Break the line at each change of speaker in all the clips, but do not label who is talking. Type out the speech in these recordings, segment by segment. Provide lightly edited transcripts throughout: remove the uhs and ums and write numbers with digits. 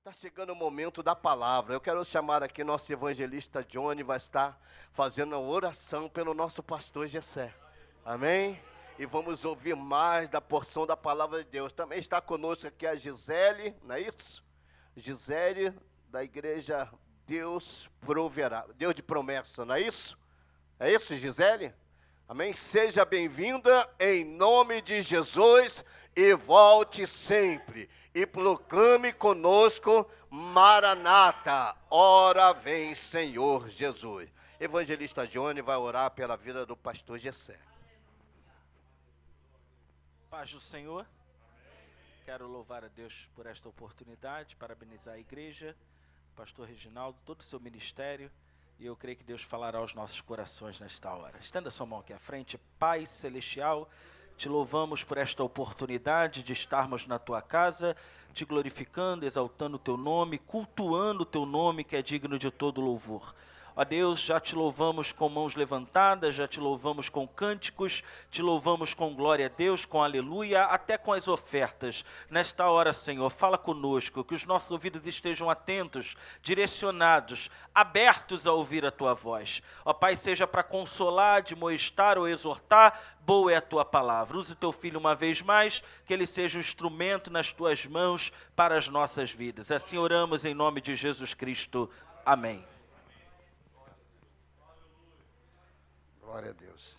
Está chegando o momento da palavra. Eu quero chamar aqui nosso evangelista Johnny, vai estar fazendo a oração pelo nosso pastor Gessé. Amém? E vamos ouvir mais da porção da palavra de Deus. Também está conosco aqui a Gisele, não é isso? Gisele, da igreja Deus Proverá. Deus de promessa, não é isso? É isso, Gisele? Amém? Seja bem-vinda em nome de Jesus e volte sempre. E proclame conosco, Maranata, ora vem Senhor Jesus. Evangelista Johnny vai orar pela vida do pastor Gessé.
Paz do Senhor. Quero louvar a Deus por esta oportunidade, parabenizar a igreja, pastor Reginaldo, todo o seu ministério, e eu creio que Deus falará aos nossos corações nesta hora. Estenda sua mão aqui à frente. Pai celestial, te louvamos por esta oportunidade de estarmos na tua casa, te glorificando, exaltando o teu nome, cultuando o teu nome que é digno de todo louvor. Ó Deus, já te louvamos com mãos levantadas, já te louvamos com cânticos, te louvamos com glória a Deus, com aleluia, até com as ofertas. Nesta hora, Senhor, fala conosco, que os nossos ouvidos estejam atentos, direcionados, abertos a ouvir a tua voz. Ó Pai, seja para consolar, admoestar ou exortar, boa é a tua palavra. Use teu filho uma vez mais, que ele seja um instrumento nas tuas mãos para as nossas vidas. Assim oramos em nome de Jesus Cristo. Amém.
Glória a Deus.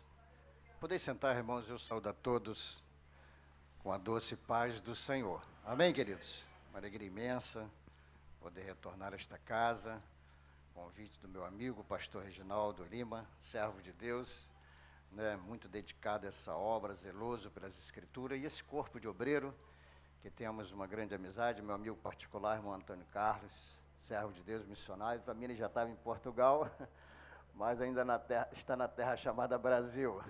Podeis sentar, irmãos, eu saúdo a todos com a doce paz do Senhor. Amém, queridos? Uma alegria imensa poder retornar a esta casa. Convite do meu amigo, pastor Reginaldo Lima, servo de Deus, muito dedicado a essa obra, zeloso pelas Escrituras, e esse corpo de obreiro, que temos uma grande amizade, meu amigo particular, irmão Antônio Carlos, servo de Deus, missionário. Para mim, ele já estava em Portugal, mas ainda está na terra chamada Brasil.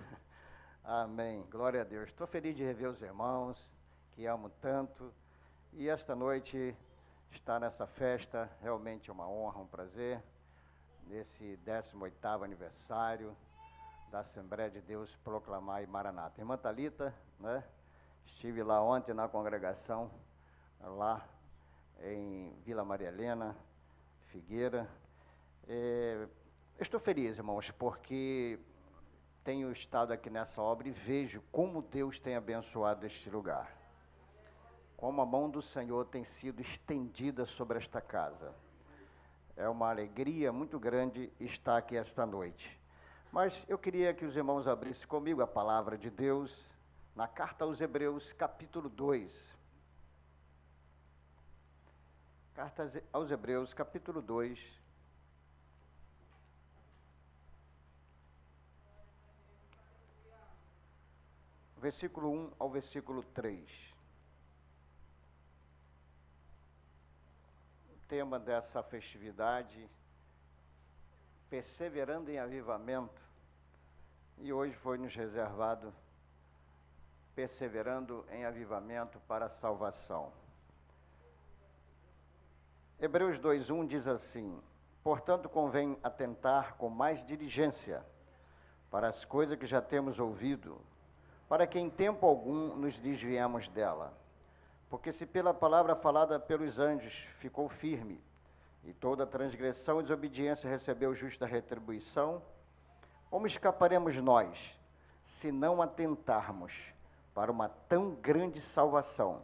Amém, glória a Deus. Estou feliz de rever os irmãos, que amo tanto, e esta noite estar nessa festa realmente é uma honra, um prazer, nesse 18º aniversário da Assembleia de Deus Proclamar e Maranata. Irmã Thalita, estive lá ontem na congregação, lá em Vila Maria Helena, Figueira. Estou feliz, irmãos, porque tenho estado aqui nessa obra e vejo como Deus tem abençoado este lugar. Como a mão do Senhor tem sido estendida sobre esta casa. É uma alegria muito grande estar aqui esta noite. Mas eu queria que os irmãos abrissem comigo a palavra de Deus na carta aos Hebreus, capítulo 2. Carta aos Hebreus, capítulo 2. Versículo 1 ao versículo 3. O tema dessa festividade, perseverando em avivamento, e hoje foi nos reservado, perseverando em avivamento para a salvação. Hebreus 2:1 diz assim: portanto convém atentar com mais diligência para as coisas que já temos ouvido, para que em tempo algum nos desviemos dela. Porque se pela palavra falada pelos anjos ficou firme, e toda transgressão e desobediência recebeu justa retribuição, como escaparemos nós, se não atentarmos para uma tão grande salvação,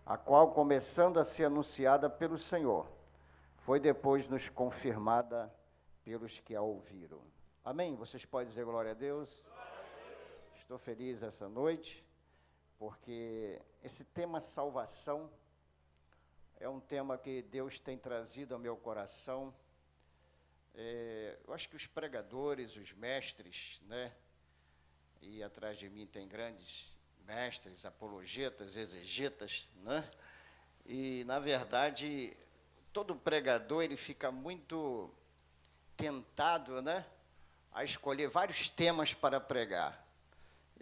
a qual, começando a ser anunciada pelo Senhor, foi depois nos confirmada pelos que a ouviram. Amém? Vocês podem dizer glória a Deus? Estou feliz essa noite, porque esse tema salvação é um tema que Deus tem trazido ao meu coração. Eu acho que os pregadores, os mestres, e atrás de mim tem grandes mestres, apologetas, exegetas, e na verdade todo pregador ele fica muito tentado, a escolher vários temas para pregar.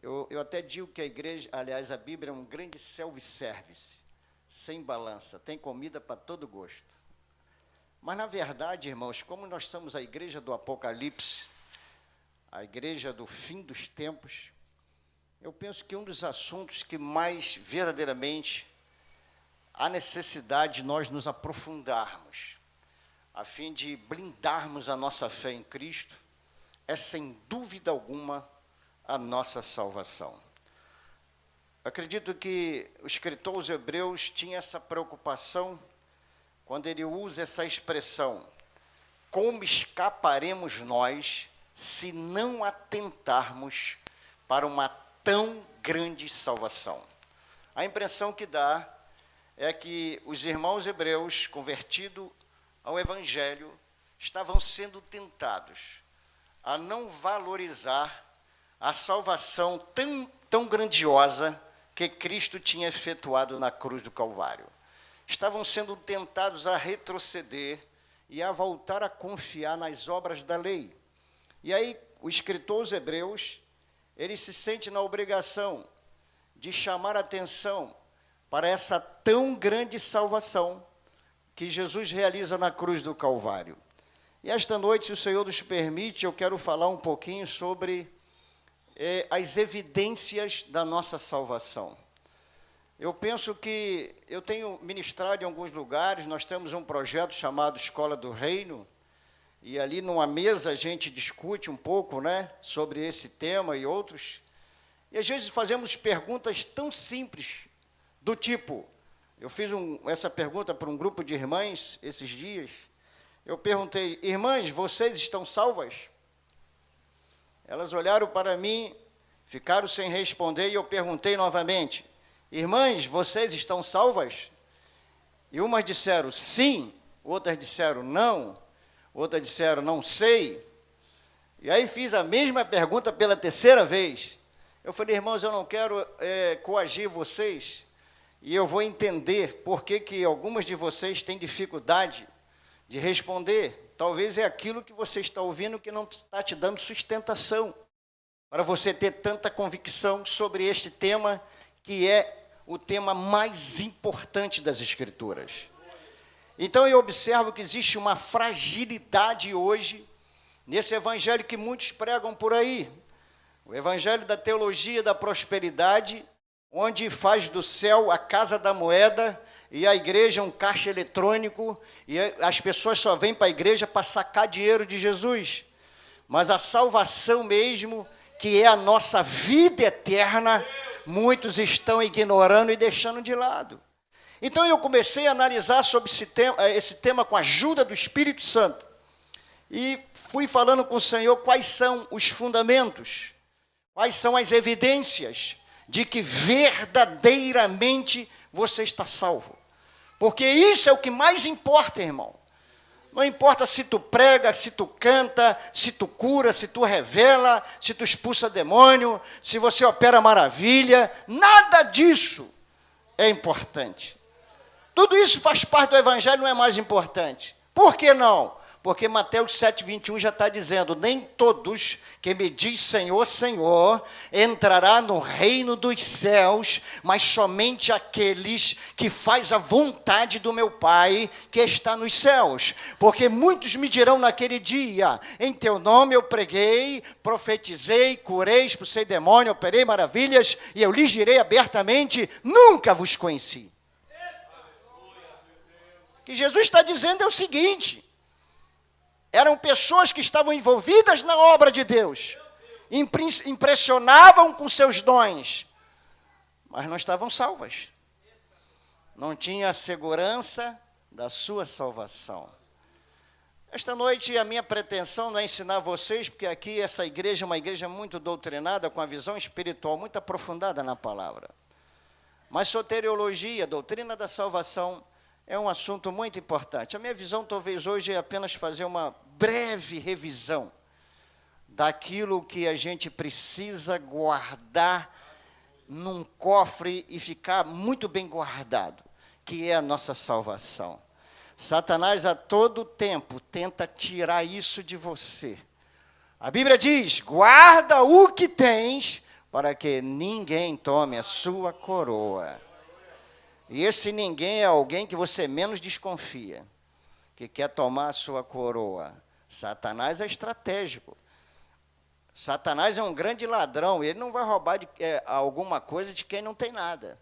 Eu até digo que a igreja, aliás, a Bíblia é um grande self-service, sem balança, tem comida para todo gosto. Mas, na verdade, irmãos, como nós somos a igreja do Apocalipse, a igreja do fim dos tempos, eu penso que um dos assuntos que mais verdadeiramente há necessidade de nós nos aprofundarmos, a fim de blindarmos a nossa fé em Cristo, é sem dúvida alguma a nossa salvação. Acredito que o escritor aos Hebreus tinha essa preocupação quando ele usa essa expressão: como escaparemos nós se não atentarmos para uma tão grande salvação? A impressão que dá é que os irmãos hebreus, convertidos ao Evangelho, estavam sendo tentados a não valorizar a salvação tão grandiosa que Cristo tinha efetuado na cruz do Calvário. Estavam sendo tentados a retroceder e a voltar a confiar nas obras da lei. E aí, o escritor aos Hebreus, ele se sente na obrigação de chamar a atenção para essa tão grande salvação que Jesus realiza na cruz do Calvário. E esta noite, se o Senhor nos permite, eu quero falar um pouquinho sobre as evidências da nossa salvação. Eu penso que eu tenho ministrado em alguns lugares, nós temos um projeto chamado Escola do Reino, e ali numa mesa a gente discute um pouco, né, sobre esse tema e outros, e às vezes fazemos perguntas tão simples, do tipo, eu fiz essa pergunta para um grupo de irmãs esses dias, eu perguntei: irmãs, vocês estão salvas? Elas olharam para mim, ficaram sem responder, e eu perguntei novamente: irmãs, vocês estão salvas? E umas disseram sim, outras disseram não, outras disseram não sei. E aí fiz a mesma pergunta pela terceira vez. Eu falei: irmãos, eu não quero coagir vocês, e eu vou entender por que algumas de vocês têm dificuldade de responder. Talvez é aquilo que você está ouvindo que não está te dando sustentação para você ter tanta convicção sobre este tema, que é o tema mais importante das Escrituras. Então eu observo que existe uma fragilidade hoje nesse evangelho que muitos pregam por aí, o evangelho da teologia da prosperidade, onde faz do céu a casa da moeda e a igreja um caixa eletrônico, e as pessoas só vêm para a igreja para sacar dinheiro de Jesus. Mas a salvação mesmo, que é a nossa vida eterna, muitos estão ignorando e deixando de lado. Então eu comecei a analisar sobre esse tema com a ajuda do Espírito Santo, e fui falando com o Senhor quais são os fundamentos, quais são as evidências de que verdadeiramente você está salvo. Porque isso é o que mais importa, irmão. Não importa se tu prega, se tu canta, se tu cura, se tu revela, se tu expulsa demônio, se você opera maravilha, nada disso é importante. Tudo isso faz parte do evangelho, não é mais importante. Por que não? Porque Mateus 7,21 já está dizendo: nem todos que me diz Senhor, Senhor, entrará no reino dos céus, mas somente aqueles que faz a vontade do meu Pai que está nos céus. Porque muitos me dirão naquele dia: em teu nome eu preguei, profetizei, curei, expulsei demônio, operei maravilhas, e eu lhes direi abertamente: nunca vos conheci. O que Jesus está dizendo é o seguinte: eram pessoas que estavam envolvidas na obra de Deus, impressionavam com seus dons, mas não estavam salvas. Não tinha a segurança da sua salvação. Esta noite a minha pretensão não é ensinar vocês, porque aqui essa igreja é uma igreja muito doutrinada, com a visão espiritual muito aprofundada na palavra. Mas soteriologia, doutrina da salvação, é um assunto muito importante. A minha visão talvez hoje é apenas fazer uma breve revisão daquilo que a gente precisa guardar num cofre e ficar muito bem guardado, que é a nossa salvação. Satanás a todo tempo tenta tirar isso de você. A Bíblia diz: guarda o que tens, para que ninguém tome a sua coroa. E esse ninguém é alguém que você menos desconfia, que quer tomar a sua coroa. Satanás é estratégico. Satanás é um grande ladrão, ele não vai roubar alguma coisa de quem não tem nada.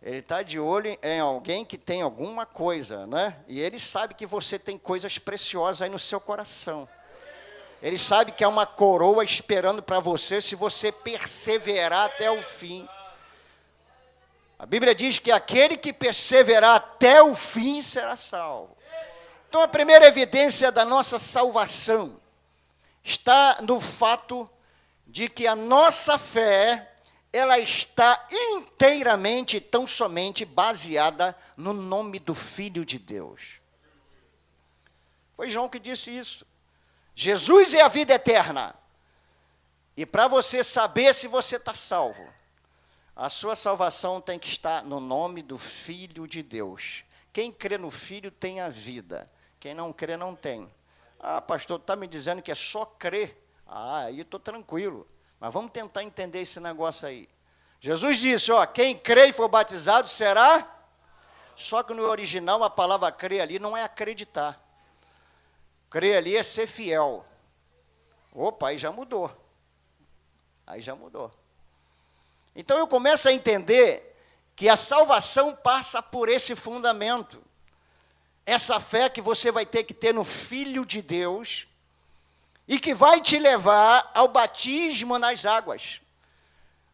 Ele está de olho em alguém que tem alguma coisa, né? E ele sabe que você tem coisas preciosas aí no seu coração. Ele sabe que há uma coroa esperando para você se você perseverar até o fim. A Bíblia diz que aquele que perseverar até o fim será salvo. Então, a primeira evidência da nossa salvação está no fato de que a nossa fé, ela está inteiramente, tão somente baseada no nome do Filho de Deus. Foi João que disse isso. Jesus é a vida eterna. E para você saber se você está salvo, a sua salvação tem que estar no nome do Filho de Deus. Quem crê no Filho tem a vida. Quem não crê não tem. Ah, pastor, está me dizendo que é só crer. Ah, aí eu estou tranquilo. Mas vamos tentar entender esse negócio aí. Jesus disse, ó, quem crê e for batizado será... Só que no original a palavra crer ali não é acreditar. Crer ali é ser fiel. Opa, aí já mudou. Aí já mudou. Então eu começo a entender que a salvação passa por esse fundamento. Essa fé que você vai ter que ter no Filho de Deus e que vai te levar ao batismo nas águas.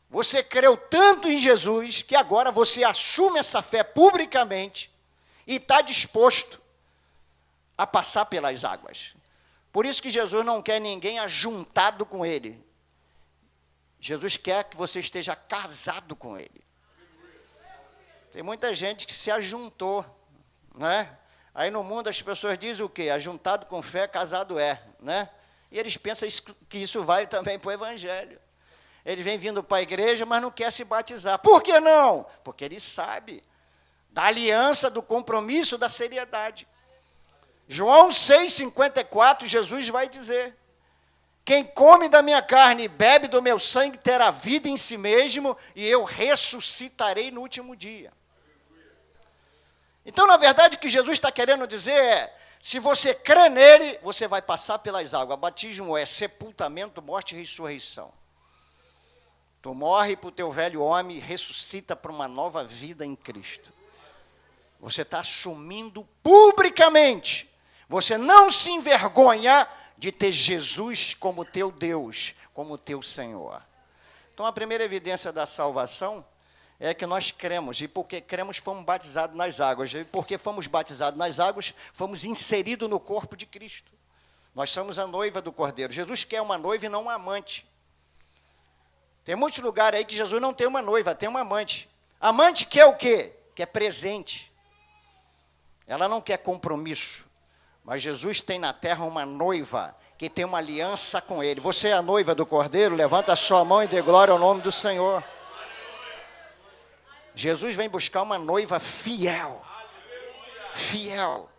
Você creu tanto em Jesus que agora você assume essa fé publicamente e está disposto a passar pelas águas. Por isso que Jesus não quer ninguém ajuntado com ele. Jesus quer que você esteja casado com ele. Tem muita gente que se ajuntou, né? Aí no mundo as pessoas dizem o quê? Ajuntado com fé, casado é, né? E eles pensam que isso vale também para o evangelho. Ele vem vindo para a igreja, mas não quer se batizar. Por que não? Porque ele sabe da aliança, do compromisso, da seriedade. João 6,54, Jesus vai dizer, quem come da minha carne e bebe do meu sangue terá vida em si mesmo, e eu ressuscitarei no último dia. Então, na verdade, o que Jesus está querendo dizer é, se você crê nele, você vai passar pelas águas. Batismo é sepultamento, morte e ressurreição. Tu morre para o teu velho homem e ressuscita para uma nova vida em Cristo. Você está assumindo publicamente. Você não se envergonha de ter Jesus como teu Deus, como teu Senhor. Então, a primeira evidência da salvação é que nós cremos, e porque cremos, fomos batizados nas águas. E porque fomos batizados nas águas, fomos inseridos no corpo de Cristo. Nós somos a noiva do Cordeiro. Jesus quer uma noiva e não um amante. Tem muitos lugares aí que Jesus não tem uma noiva, tem uma amante. Amante quer o quê? Quer presente. Ela não quer compromisso. Mas Jesus tem na terra uma noiva que tem uma aliança com ele. Você é a noiva do Cordeiro? Levanta a sua mão e dê glória ao nome do Senhor. Jesus vem buscar uma noiva fiel. Fiel.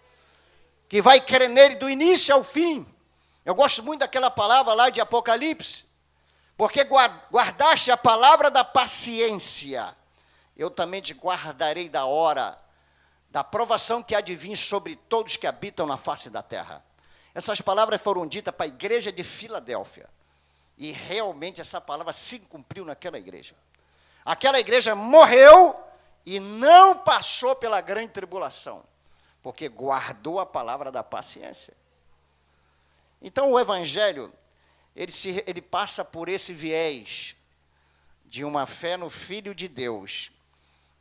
Que vai crer nele do início ao fim. Eu gosto muito daquela palavra lá de Apocalipse. Porque guardaste a palavra da paciência. Eu também te guardarei da hora da provação que há de vir sobre todos que habitam na face da terra. Essas palavras foram ditas para a igreja de Filadélfia. E realmente essa palavra se cumpriu naquela igreja. Aquela igreja morreu e não passou pela grande tribulação, porque guardou a palavra da paciência. Então o evangelho, ele passa por esse viés de uma fé no Filho de Deus.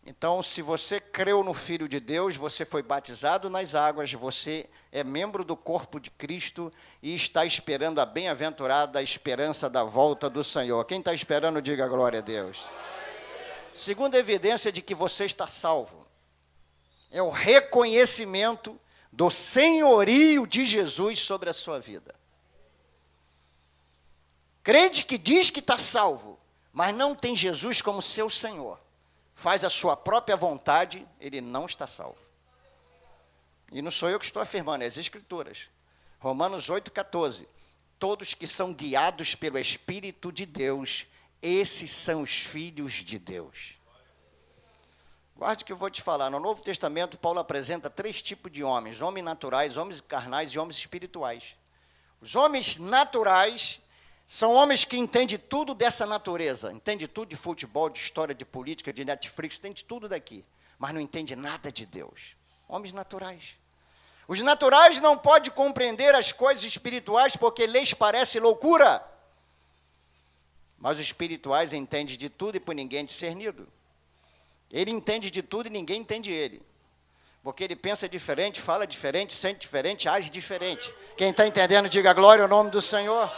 Então, se você creu no Filho de Deus, você foi batizado nas águas, você é membro do corpo de Cristo e está esperando a bem-aventurada esperança da volta do Senhor. Quem está esperando, diga glória a Deus. Segunda evidência de que você está salvo é o reconhecimento do senhorio de Jesus sobre a sua vida. Crente que diz que está salvo, mas não tem Jesus como seu Senhor, faz a sua própria vontade, ele não está salvo. E não sou eu que estou afirmando, é as Escrituras. Romanos 8,14. Todos que são guiados pelo Espírito de Deus, esses são os filhos de Deus. Guarde que eu vou te falar. No Novo Testamento, Paulo apresenta 3 tipos de homens. Homens naturais, homens carnais e homens espirituais. Os homens naturais São homens que entendem tudo dessa natureza, entendem tudo de futebol, de história, de política, de Netflix, entendem tudo daqui, mas não entendem nada de Deus. Homens naturais. Os naturais não podem compreender as coisas espirituais porque lhes parece loucura, mas os espirituais entendem de tudo e por ninguém é discernido. Ele entende de tudo e ninguém entende ele, porque ele pensa diferente, fala diferente, sente diferente, age diferente. Quem está entendendo, diga glória ao nome do Senhor.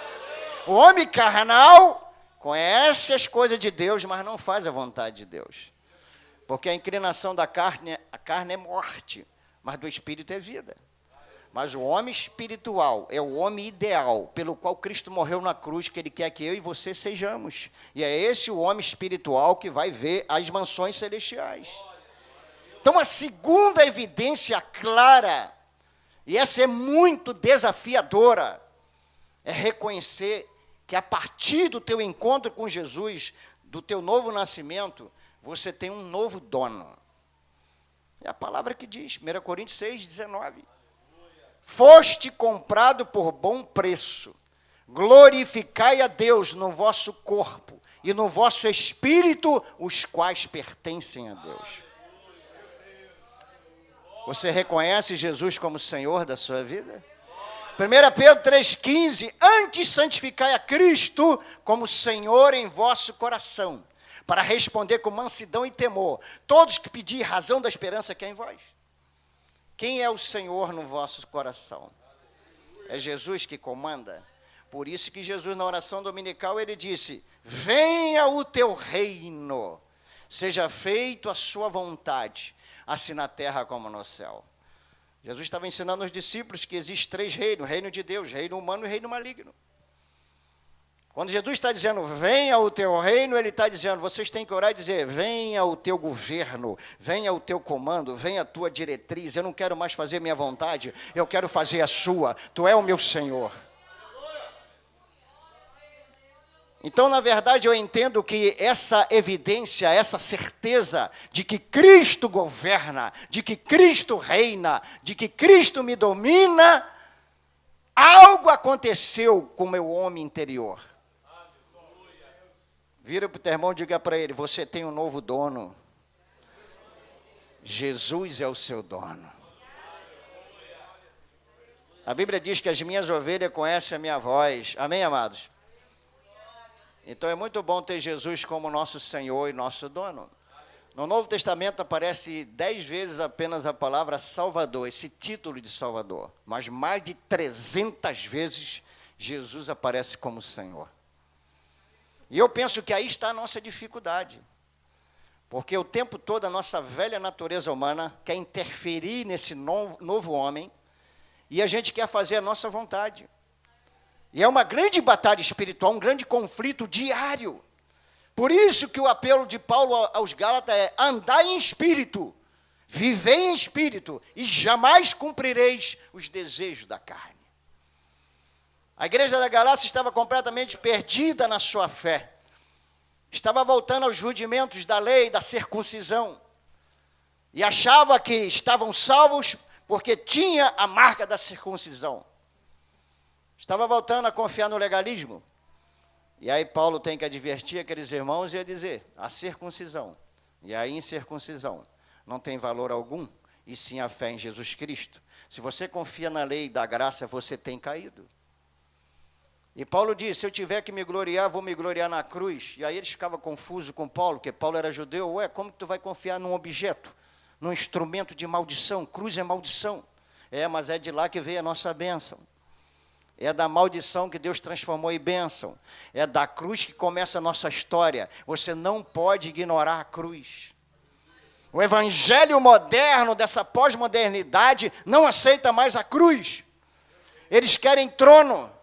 O homem carnal conhece as coisas de Deus, mas não faz a vontade de Deus. Porque a inclinação da carne, a carne é morte, mas do Espírito é vida. Mas o homem espiritual é o homem ideal, pelo qual Cristo morreu na cruz, que Ele quer que eu e você sejamos. E é esse o homem espiritual que vai ver as mansões celestiais. Então, a segunda evidência clara, e essa é muito desafiadora, é reconhecer que a partir do teu encontro com Jesus, do teu novo nascimento, você tem um novo dono. É a palavra que diz, 1 Coríntios 6, 19. Foste comprado por bom preço. Glorificai a Deus no vosso corpo e no vosso espírito, os quais pertencem a Deus. Você reconhece Jesus como Senhor da sua vida? 1 Pedro 3,15, antes santificai a Cristo como Senhor em vosso coração, para responder com mansidão e temor, todos que pedir razão da esperança que é em vós. Quem é o Senhor no vosso coração? É Jesus que comanda. Por isso que Jesus, na oração dominical, ele disse, venha o teu reino, seja feito a sua vontade, assim na terra como no céu. Jesus estava ensinando aos discípulos que existem 3 reinos, reino de Deus, reino humano e reino maligno. Quando Jesus está dizendo, venha o teu reino, ele está dizendo, vocês têm que orar e dizer, venha o teu governo, venha o teu comando, venha a tua diretriz, eu não quero mais fazer minha vontade, eu quero fazer a sua, tu é o meu Senhor. Então, na verdade, eu entendo que essa evidência, essa certeza de que Cristo governa, de que Cristo reina, de que Cristo me domina, algo aconteceu com o meu homem interior. Vira para o teu irmão e diga para ele, você tem um novo dono. Jesus é o seu dono. A Bíblia diz que as minhas ovelhas conhecem a minha voz. Amém, amados? Então é muito bom ter Jesus como nosso Senhor e nosso dono. No Novo Testamento aparece 10 vezes apenas a palavra Salvador, esse título de Salvador. Mas mais de 300 vezes Jesus aparece como Senhor. E eu penso que aí está a nossa dificuldade. Porque o tempo todo a nossa velha natureza humana quer interferir nesse novo homem e a gente quer fazer a nossa vontade. E é uma grande batalha espiritual, um grande conflito diário. Por isso que o apelo de Paulo aos Gálatas é andai em espírito, vivei em espírito e jamais cumprireis os desejos da carne. A igreja da Galácia estava completamente perdida na sua fé. Estava voltando aos rudimentos da lei, da circuncisão. E achava que estavam salvos porque tinha a marca da circuncisão. Estava voltando a confiar no legalismo. E aí Paulo tem que advertir aqueles irmãos e a dizer, a circuncisão e a incircuncisão não tem valor algum, e sim a fé em Jesus Cristo. Se você confia na lei da graça, você tem caído. E Paulo disse, se eu tiver que me gloriar, vou me gloriar na cruz. E aí eles ficavam confusos com Paulo, porque Paulo era judeu. Ué, como que tu vai confiar num objeto, num instrumento de maldição? Cruz é maldição. É, mas é de lá que veio a nossa bênção. É da maldição que Deus transformou em bênção. É da cruz que começa a nossa história. Você não pode ignorar a cruz. O evangelho moderno, dessa pós-modernidade, não aceita mais a cruz. Eles querem trono.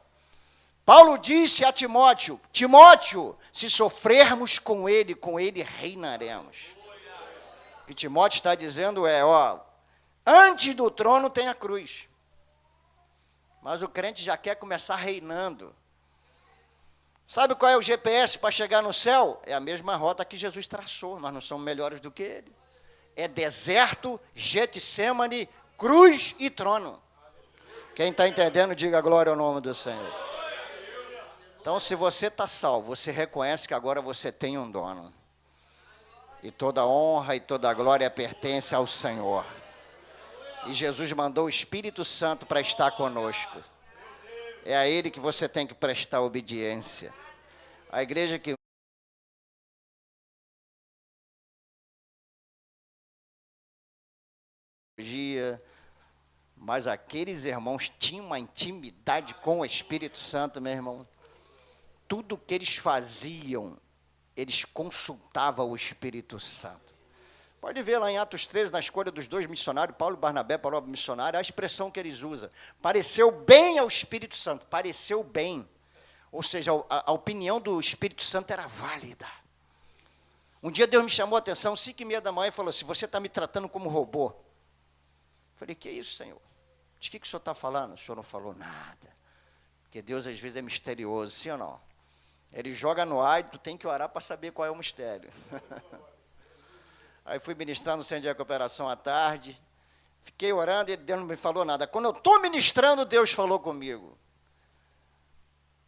Paulo disse a Timóteo, Timóteo, se sofrermos com ele reinaremos. O que Timóteo está dizendo é, antes do trono tem a cruz. Mas o crente já quer começar reinando. Sabe qual é o GPS para chegar no céu? É a mesma rota que Jesus traçou, nós não somos melhores do que ele. É deserto, Getsêmani, cruz e trono. Quem está entendendo, diga glória ao nome do Senhor. Então, se você está salvo, você reconhece que agora você tem um dono. E toda honra e toda glória pertence ao Senhor. E Jesus mandou o Espírito Santo para estar conosco. É a Ele que você tem que prestar obediência. A igreja que mas aqueles irmãos tinham uma intimidade com o Espírito Santo, meu irmão. Tudo que eles faziam, eles consultavam o Espírito Santo. Pode ver lá em Atos 13, na escolha dos 2 missionários, Paulo e Barnabé para a obra missionária, a expressão que eles usam. Pareceu bem ao Espírito Santo, pareceu bem. Ou seja, a opinião do Espírito Santo era válida. Um dia Deus me chamou a atenção, 5h30 da manhã, e falou assim, você está me tratando como robô. Falei, que isso, Senhor? De que o Senhor está falando? O Senhor não falou nada. Porque Deus às vezes é misterioso, sim ou não? Ele joga no ar e tu tem que orar para saber qual é o mistério. Aí fui ministrar no centro de recuperação à tarde, fiquei orando e Deus não me falou nada. Quando eu estou ministrando, Deus falou comigo.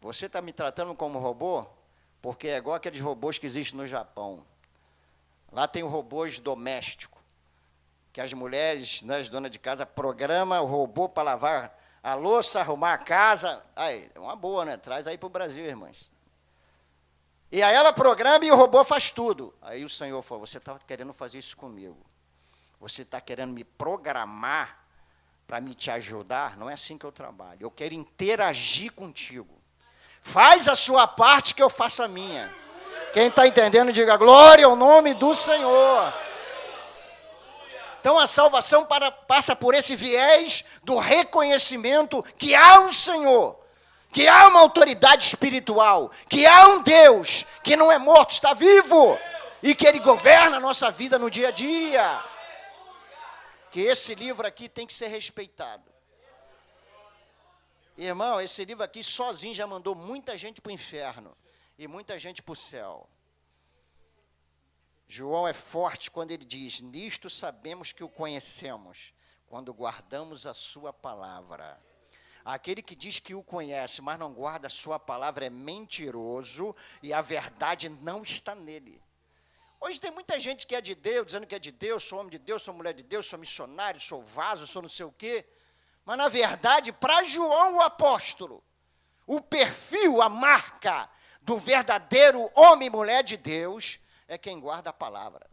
Você está me tratando como robô? Porque é igual aqueles robôs que existem no Japão. Lá tem os robôs domésticos, que as mulheres, né, as donas de casa, programam o robô para lavar a louça, arrumar a casa. Aí, é uma boa, né? Traz aí para o Brasil, irmãs. E aí ela programa e o robô faz tudo. Aí o Senhor falou, você está querendo fazer isso comigo. Você está querendo me programar para me te ajudar? Não é assim que eu trabalho. Eu quero interagir contigo. Faz a sua parte que eu faço a minha. Quem está entendendo, diga glória ao nome do Senhor. Então a salvação passa por esse viés do reconhecimento que há um Senhor, que há uma autoridade espiritual, que há um Deus que não é morto, está vivo, e que Ele governa a nossa vida no dia a dia. Que esse livro aqui tem que ser respeitado. Irmão, esse livro aqui sozinho já mandou muita gente para o inferno e muita gente para o céu. João é forte quando ele diz, nisto sabemos que o conhecemos, quando guardamos a sua palavra. Aquele que diz que o conhece, mas não guarda a sua palavra é mentiroso e a verdade não está nele. Hoje tem muita gente que é de Deus, dizendo que é de Deus, sou homem de Deus, sou mulher de Deus, sou missionário, sou vaso, sou não sei o quê. Mas, na verdade, para João o apóstolo, o perfil, a marca do verdadeiro homem e mulher de Deus é quem guarda a palavra.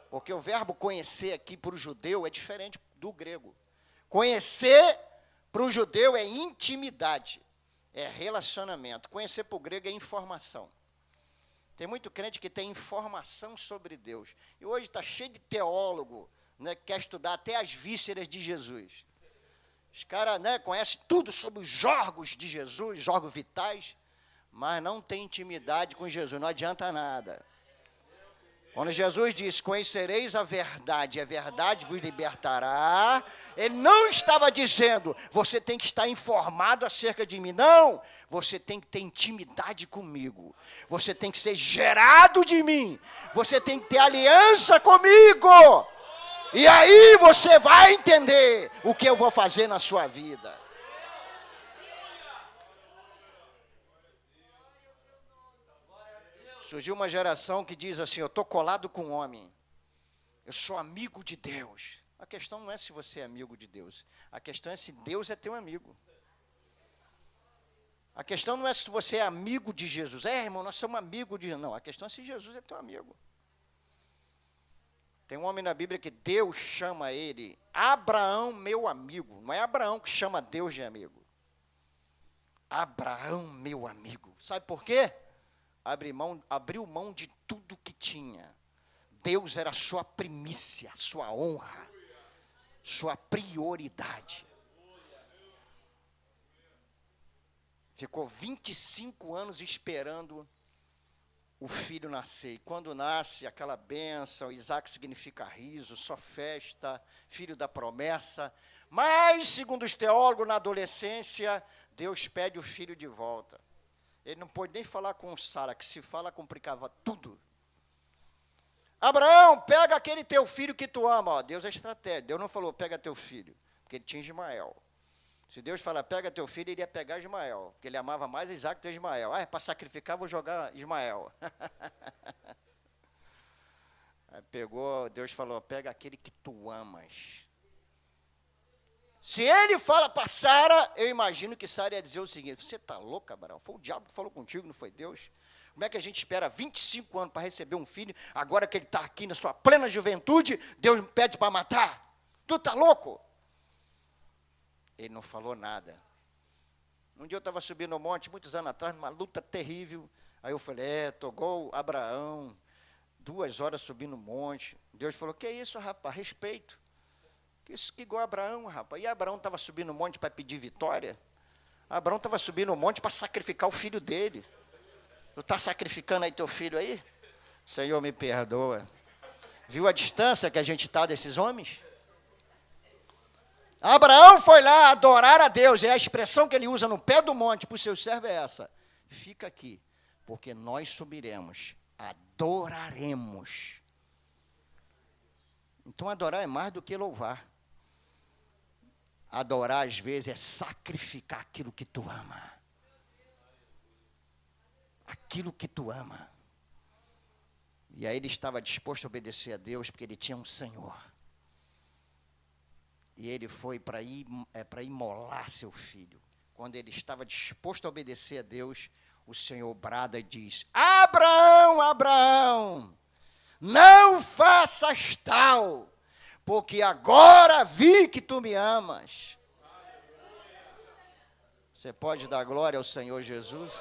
Porque o verbo conhecer aqui para o judeu é diferente do grego. Conhecer para o judeu é intimidade, é relacionamento. Conhecer para o grego é informação. Tem muito crente que tem informação sobre Deus. E hoje está cheio de teólogo, né, que quer estudar até as vísceras de Jesus. Os caras, né, conhecem tudo sobre os órgãos de Jesus, os órgãos vitais, mas não tem intimidade com Jesus, não adianta nada. Quando Jesus diz, conhecereis a verdade vos libertará, Ele não estava dizendo, você tem que estar informado acerca de mim, não. Você tem que ter intimidade comigo, você tem que ser gerado de mim, você tem que ter aliança comigo, e aí você vai entender o que eu vou fazer na sua vida. Surgiu uma geração que diz assim, eu estou colado com o homem, eu sou amigo de Deus. A questão não é se você é amigo de Deus, a questão é se Deus é teu amigo. A questão não é se você é amigo de Jesus. Irmão, nós somos amigos de Jesus. Não, a questão é se Jesus é teu amigo. Tem um homem na Bíblia que Deus chama ele, Abraão, meu amigo. Não é Abraão que chama Deus de amigo. Abraão, meu amigo. Sabe por quê? Abriu mão de tudo que tinha. Deus era sua primícia, sua honra, sua prioridade. Ficou 25 anos esperando o filho nascer. E quando nasce, aquela bênção, Isaac significa riso, só festa, filho da promessa. Mas, segundo os teólogos, na adolescência, Deus pede o filho de volta. Ele não pôde nem falar com Sara, que se fala complicava tudo. Abraão, pega aquele teu filho que tu ama. Ó, Deus é estratégia. Deus não falou, pega teu filho, porque ele tinha Ismael. Se Deus fala, pega teu filho, ele ia pegar Ismael, porque ele amava mais Isaac do que Ismael. Ah, é para sacrificar, vou jogar Ismael. Aí pegou, Deus falou, pega aquele que tu amas. Se ele fala para Sara, eu imagino que Sara ia dizer o seguinte, você está louco, Abraão? Foi o diabo que falou contigo, não foi Deus? Como é que a gente espera 25 anos para receber um filho, agora que ele está aqui na sua plena juventude, Deus pede para matar? Tu está louco? Ele não falou nada. Um dia eu estava subindo no monte, muitos anos atrás, numa luta terrível. Aí eu falei, tô igual Abraão, 2 horas subindo no monte. Deus falou, que isso, rapaz, respeito. Que isso que igual Abraão, rapaz. E Abraão estava subindo no monte para pedir vitória. Abraão estava subindo no monte para sacrificar o filho dele. Tu está sacrificando aí teu filho aí? Senhor, me perdoa. Viu a distância que a gente está desses homens? Abraão foi lá adorar a Deus, e a expressão que ele usa no pé do monte para o seu servo é essa: fica aqui, porque nós subiremos, adoraremos. Então adorar é mais do que louvar. Adorar às vezes é sacrificar aquilo que tu ama. Aquilo que tu ama. E aí ele estava disposto a obedecer a Deus, porque ele tinha um Senhor. E ele foi para imolar seu filho. Quando ele estava disposto a obedecer a Deus, o Senhor brada e diz, Abraão, Abraão, não faças tal, porque agora vi que tu me amas. Você pode dar glória ao Senhor Jesus?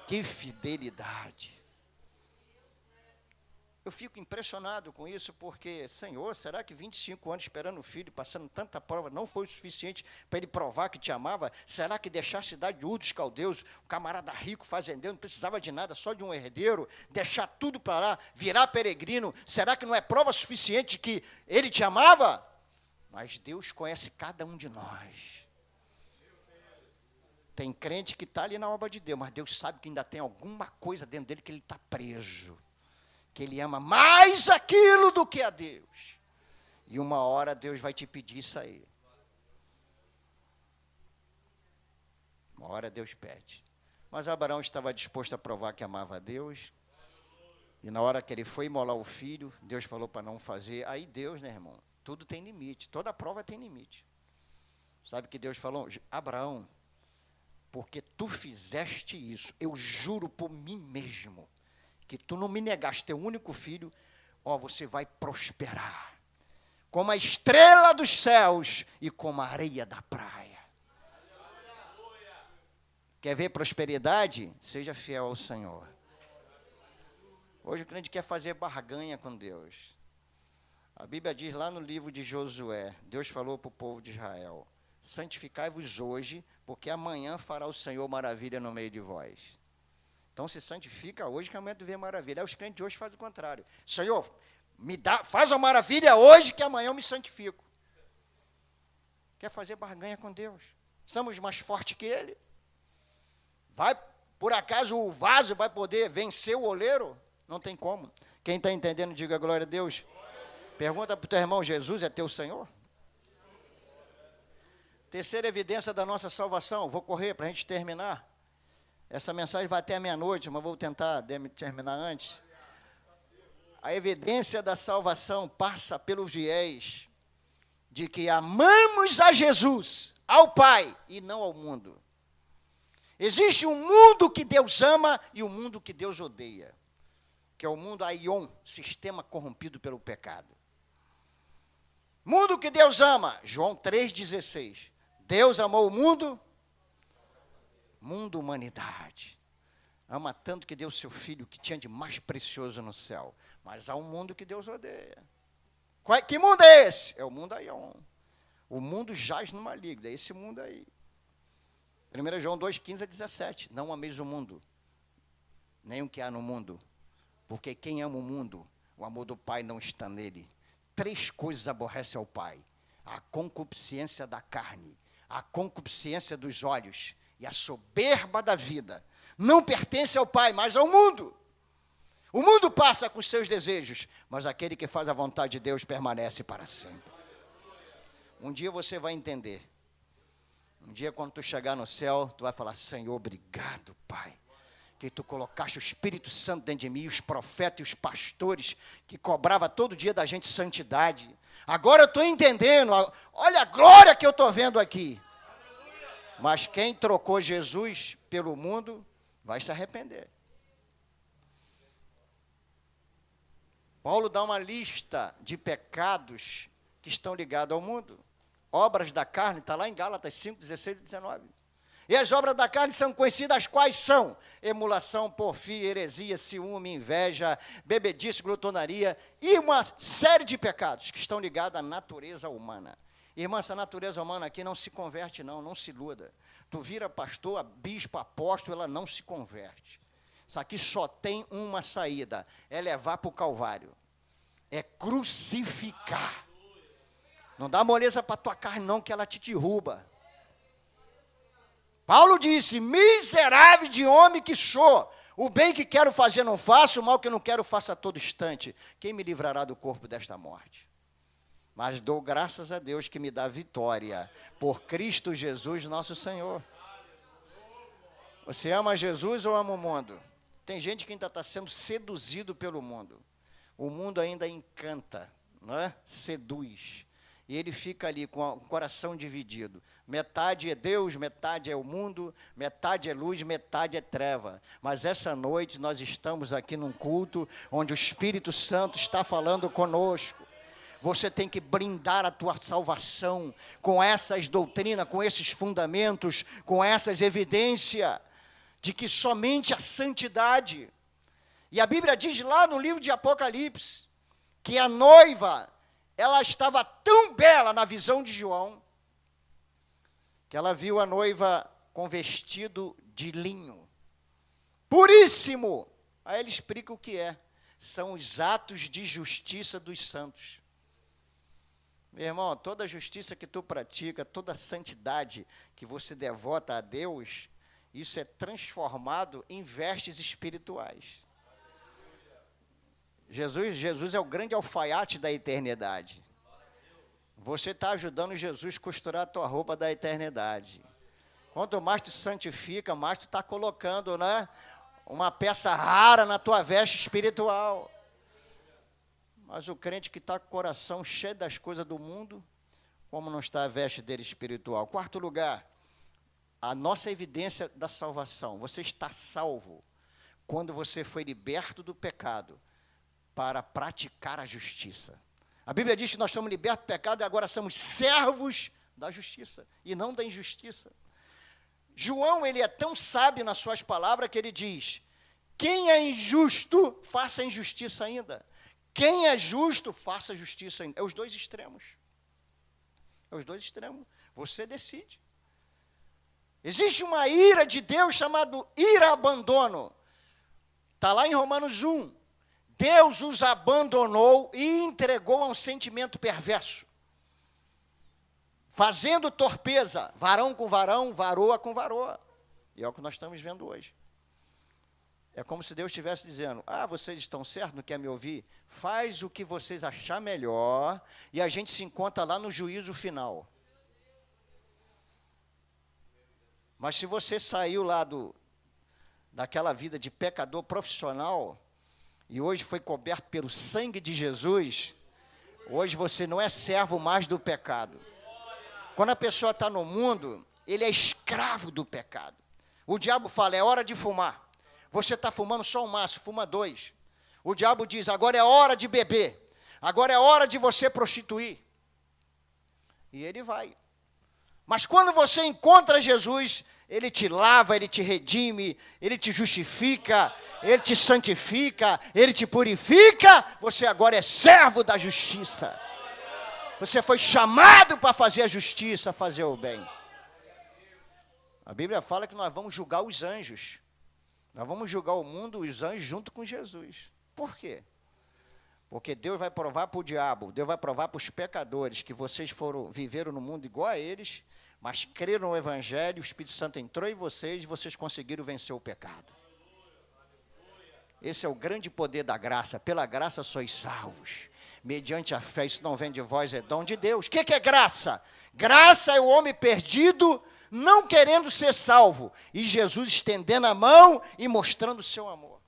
Que fidelidade. Eu fico impressionado com isso, porque, Senhor, será que 25 anos esperando o filho, passando tanta prova, não foi o suficiente para ele provar que te amava? Será que deixar a cidade de Ur dos Caldeus, um camarada rico, fazendeiro, não precisava de nada, só de um herdeiro, deixar tudo para lá, virar peregrino, será que não é prova suficiente que ele te amava? Mas Deus conhece cada um de nós. Tem crente que está ali na obra de Deus, mas Deus sabe que ainda tem alguma coisa dentro dele que ele está preso. Que ele ama mais aquilo do que a Deus. E uma hora Deus vai te pedir isso aí. Uma hora Deus pede. Mas Abraão estava disposto a provar que amava a Deus. E na hora que ele foi imolar o filho, Deus falou para não fazer. Aí Deus, né, irmão, tudo tem limite. Toda prova tem limite. Sabe que Deus falou? Abraão, porque tu fizeste isso, eu juro por mim mesmo, que tu não me negaste teu único filho, você vai prosperar, como a estrela dos céus e como a areia da praia. Quer ver prosperidade? Seja fiel ao Senhor. Hoje o crente quer fazer barganha com Deus. A Bíblia diz lá no livro de Josué, Deus falou para o povo de Israel, santificai-vos hoje, porque amanhã fará o Senhor maravilha no meio de vós. Então se santifica hoje, que amanhã tu vê maravilha. Aí os crentes de hoje fazem o contrário. Senhor, faz uma maravilha hoje, que amanhã eu me santifico. Quer fazer barganha com Deus? Somos mais fortes que Ele? Por acaso o vaso vai poder vencer o oleiro? Não tem como. Quem está entendendo, diga glória a Deus. Pergunta para o teu irmão, Jesus é teu Senhor? Terceira evidência da nossa salvação. Vou correr para a gente terminar. Essa mensagem vai até a meia-noite, mas vou tentar terminar antes. A evidência da salvação passa pelo viés de que amamos a Jesus, ao Pai, e não ao mundo. Existe um mundo que Deus ama e um mundo que Deus odeia, que é o mundo Aion, sistema corrompido pelo pecado. Mundo que Deus ama, João 3,16. Deus amou o mundo, humanidade. Ama tanto que deu seu filho, que tinha de mais precioso no céu. Mas há um mundo que Deus odeia. Que mundo é esse? É o mundo Aion. O mundo jaz no maligno, é esse mundo aí. 1 João 2,15 a 17. Não ameis o mundo, nem o que há no mundo. Porque quem ama o mundo, o amor do Pai não está nele. 3 coisas aborrece ao Pai: a concupiscência da carne, a concupiscência dos olhos e a soberba da vida. Não pertence ao Pai, mas ao mundo. O mundo passa com seus desejos, mas aquele que faz a vontade de Deus permanece para sempre. Um dia você vai entender. Um dia, quando tu chegar no céu, tu vai falar: Senhor, obrigado, Pai, que tu colocaste o Espírito Santo dentro de mim, os profetas e os pastores, que cobrava todo dia da gente santidade. Agora eu estou entendendo, olha a glória que eu estou vendo aqui. Mas quem trocou Jesus pelo mundo, vai se arrepender. Paulo dá uma lista de pecados que estão ligados ao mundo. Obras da carne, está lá em Gálatas 5, 16 e 19. E as obras da carne são conhecidas quais são? Emulação, porfia, heresia, ciúme, inveja, bebedice, glutonaria e uma série de pecados que estão ligados à natureza humana. Irmã, essa natureza humana aqui não se converte não se iluda. Tu vira pastor, bispo, apóstolo, ela não se converte. Isso aqui só tem uma saída, é levar para o Calvário. É crucificar. Não dá moleza para a tua carne não, que ela te derruba. Paulo disse: miserável de homem que sou, o bem que quero fazer não faço, o mal que não quero faço a todo instante. Quem me livrará do corpo desta morte? Mas dou graças a Deus que me dá vitória, por Cristo Jesus nosso Senhor. Você ama Jesus ou ama o mundo? Tem gente que ainda está sendo seduzido pelo mundo. O mundo ainda encanta, não é? Seduz. E ele fica ali com o coração dividido. Metade é Deus, metade é o mundo, metade é luz, metade é treva. Mas essa noite nós estamos aqui num culto onde o Espírito Santo está falando conosco. Você tem que brindar a tua salvação com essas doutrinas, com esses fundamentos, com essas evidências de que somente a santidade. E a Bíblia diz lá no livro de Apocalipse que a noiva, ela estava tão bela na visão de João, que ela viu a noiva com vestido de linho, puríssimo. Aí ele explica o que é. São os atos de justiça dos santos. Meu irmão, toda a justiça que tu pratica, toda a santidade que você devota a Deus, isso é transformado em vestes espirituais. Jesus é o grande alfaiate da eternidade. Você está ajudando Jesus a costurar a tua roupa da eternidade. Quanto mais tu santifica, mais tu está colocando, né, uma peça rara na tua veste espiritual. Mas o crente que está com o coração cheio das coisas do mundo, como não está a veste dele espiritual? Quarto lugar, a nossa evidência da salvação. Você está salvo quando você foi liberto do pecado para praticar a justiça. A Bíblia diz que nós somos libertos do pecado e agora somos servos da justiça e não da injustiça. João, ele é tão sábio nas suas palavras que ele diz: quem é injusto, faça injustiça ainda. Quem é justo, faça justiça ainda. É os dois extremos. É os dois extremos. Você decide. Existe uma ira de Deus chamada ira-abandono. Está lá em Romanos 1. Deus os abandonou e entregou a um sentimento perverso, fazendo torpeza, varão com varão, varoa com varoa. E é o que nós estamos vendo hoje. É como se Deus estivesse dizendo: vocês estão certos, não quer me ouvir? Faz o que vocês achar melhor e a gente se encontra lá no juízo final. Mas se você saiu lá daquela vida de pecador profissional e hoje foi coberto pelo sangue de Jesus, hoje você não é servo mais do pecado. Quando a pessoa está no mundo, ele é escravo do pecado. O diabo fala: é hora de fumar. Você está fumando só um maço, fuma 2. O diabo diz: agora é hora de beber. Agora é hora de você prostituir. E ele vai. Mas quando você encontra Jesus, ele te lava, ele te redime, ele te justifica, ele te santifica, ele te purifica. Você agora é servo da justiça. Você foi chamado para fazer a justiça, fazer o bem. A Bíblia fala que nós vamos julgar os anjos. Nós vamos julgar o mundo, os anjos, junto com Jesus. Por quê? Porque Deus vai provar para o diabo, Deus vai provar para os pecadores que vocês viveram no mundo igual a eles, mas creram no Evangelho, o Espírito Santo entrou em vocês e vocês conseguiram vencer o pecado. Esse é o grande poder da graça. Pela graça sois salvos, mediante a fé. Isso não vem de vós, é dom de Deus. O que é graça? Graça é o homem perdido, não querendo ser salvo, e Jesus estendendo a mão e mostrando o seu amor.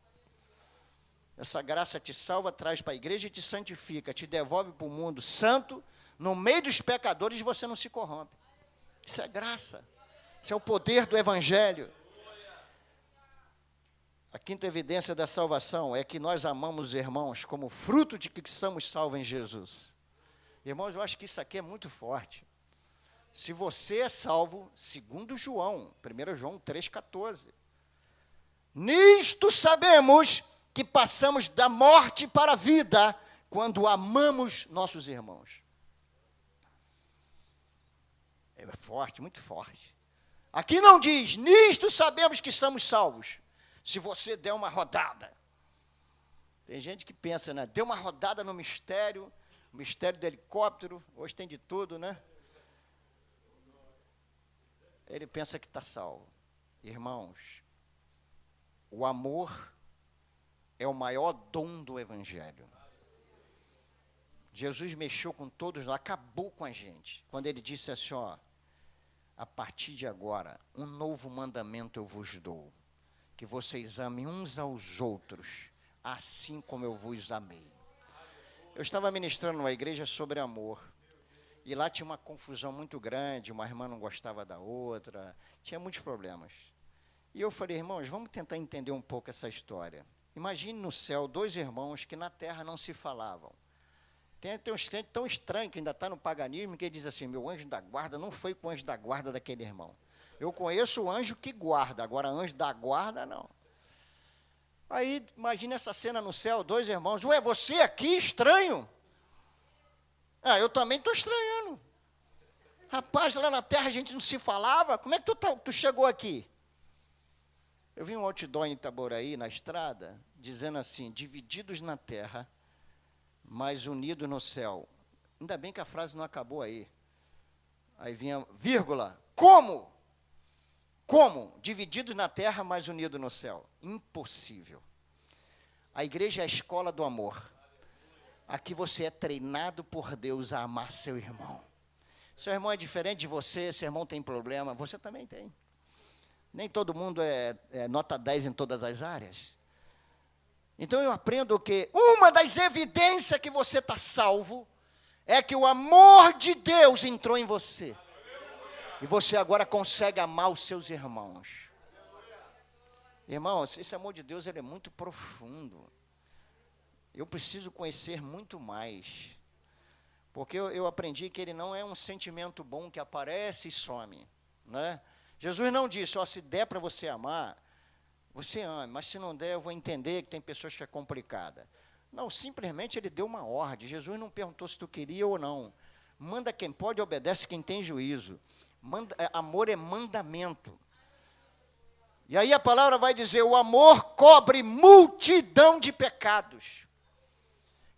Essa graça te salva, traz para a igreja e te santifica, te devolve para o mundo santo. No meio dos pecadores você não se corrompe. Isso é graça. Isso é o poder do evangelho. A quinta evidência da salvação é que nós amamos os irmãos como fruto de que somos salvos em Jesus. Irmãos, eu acho que isso aqui é muito forte. Se você é salvo, segundo João, 1 João 3,14. Nisto sabemos que passamos da morte para a vida, quando amamos nossos irmãos. É forte, muito forte. Aqui não diz, nisto sabemos que somos salvos, se você der uma rodada. Tem gente que pensa, né? Deu uma rodada no mistério do helicóptero, hoje tem de tudo, né? Ele pensa que está salvo. Irmãos, o amor é o maior dom do evangelho. Jesus mexeu com todos, acabou com a gente, quando ele disse assim, ó, a partir de agora, um novo mandamento eu vos dou, que vocês amem uns aos outros, assim como eu vos amei. Eu estava ministrando numa igreja sobre amor, e lá tinha uma confusão muito grande, uma irmã não gostava da outra, tinha muitos problemas. E eu falei, irmãos, vamos tentar entender um pouco essa história. Imagine no céu 2 irmãos que na terra não se falavam. Tem uns crentes tão estranhos que ainda está no paganismo, que ele diz assim, meu anjo da guarda não foi com o anjo da guarda daquele irmão. Eu conheço o anjo que guarda, agora anjo da guarda não. Aí, imagine essa cena no céu, 2 irmãos, ué, você aqui, estranho? Ah, eu também estou estranhando. Rapaz, lá na terra a gente não se falava, como é que tu chegou aqui? Eu vi um outdoor em Itaboraí, na estrada, dizendo assim, divididos na terra, mas unidos no céu. Ainda bem que a frase não acabou aí. Aí vinha, vírgula, como? Como? Divididos na terra, mas unidos no céu. Impossível. A igreja é a escola do amor. Aqui você é treinado por Deus a amar seu irmão. Seu irmão é diferente de você, seu irmão tem problema, você também tem. Nem todo mundo é nota 10 em todas as áreas. Então eu aprendo que uma das evidências que você está salvo é que o amor de Deus entrou em você. E você agora consegue amar os seus irmãos. Irmãos, esse amor de Deus ele é muito profundo. Eu preciso conhecer muito mais. Porque eu aprendi que ele não é um sentimento bom que aparece e some, né? Jesus não disse, ó, se der para você amar, você ame, mas se não der, eu vou entender que tem pessoas que é complicada. Não, simplesmente ele deu uma ordem. Jesus não perguntou se tu queria ou não. Manda quem pode, obedece quem tem juízo. Amor é mandamento. E aí a palavra vai dizer, o amor cobre multidão de pecados.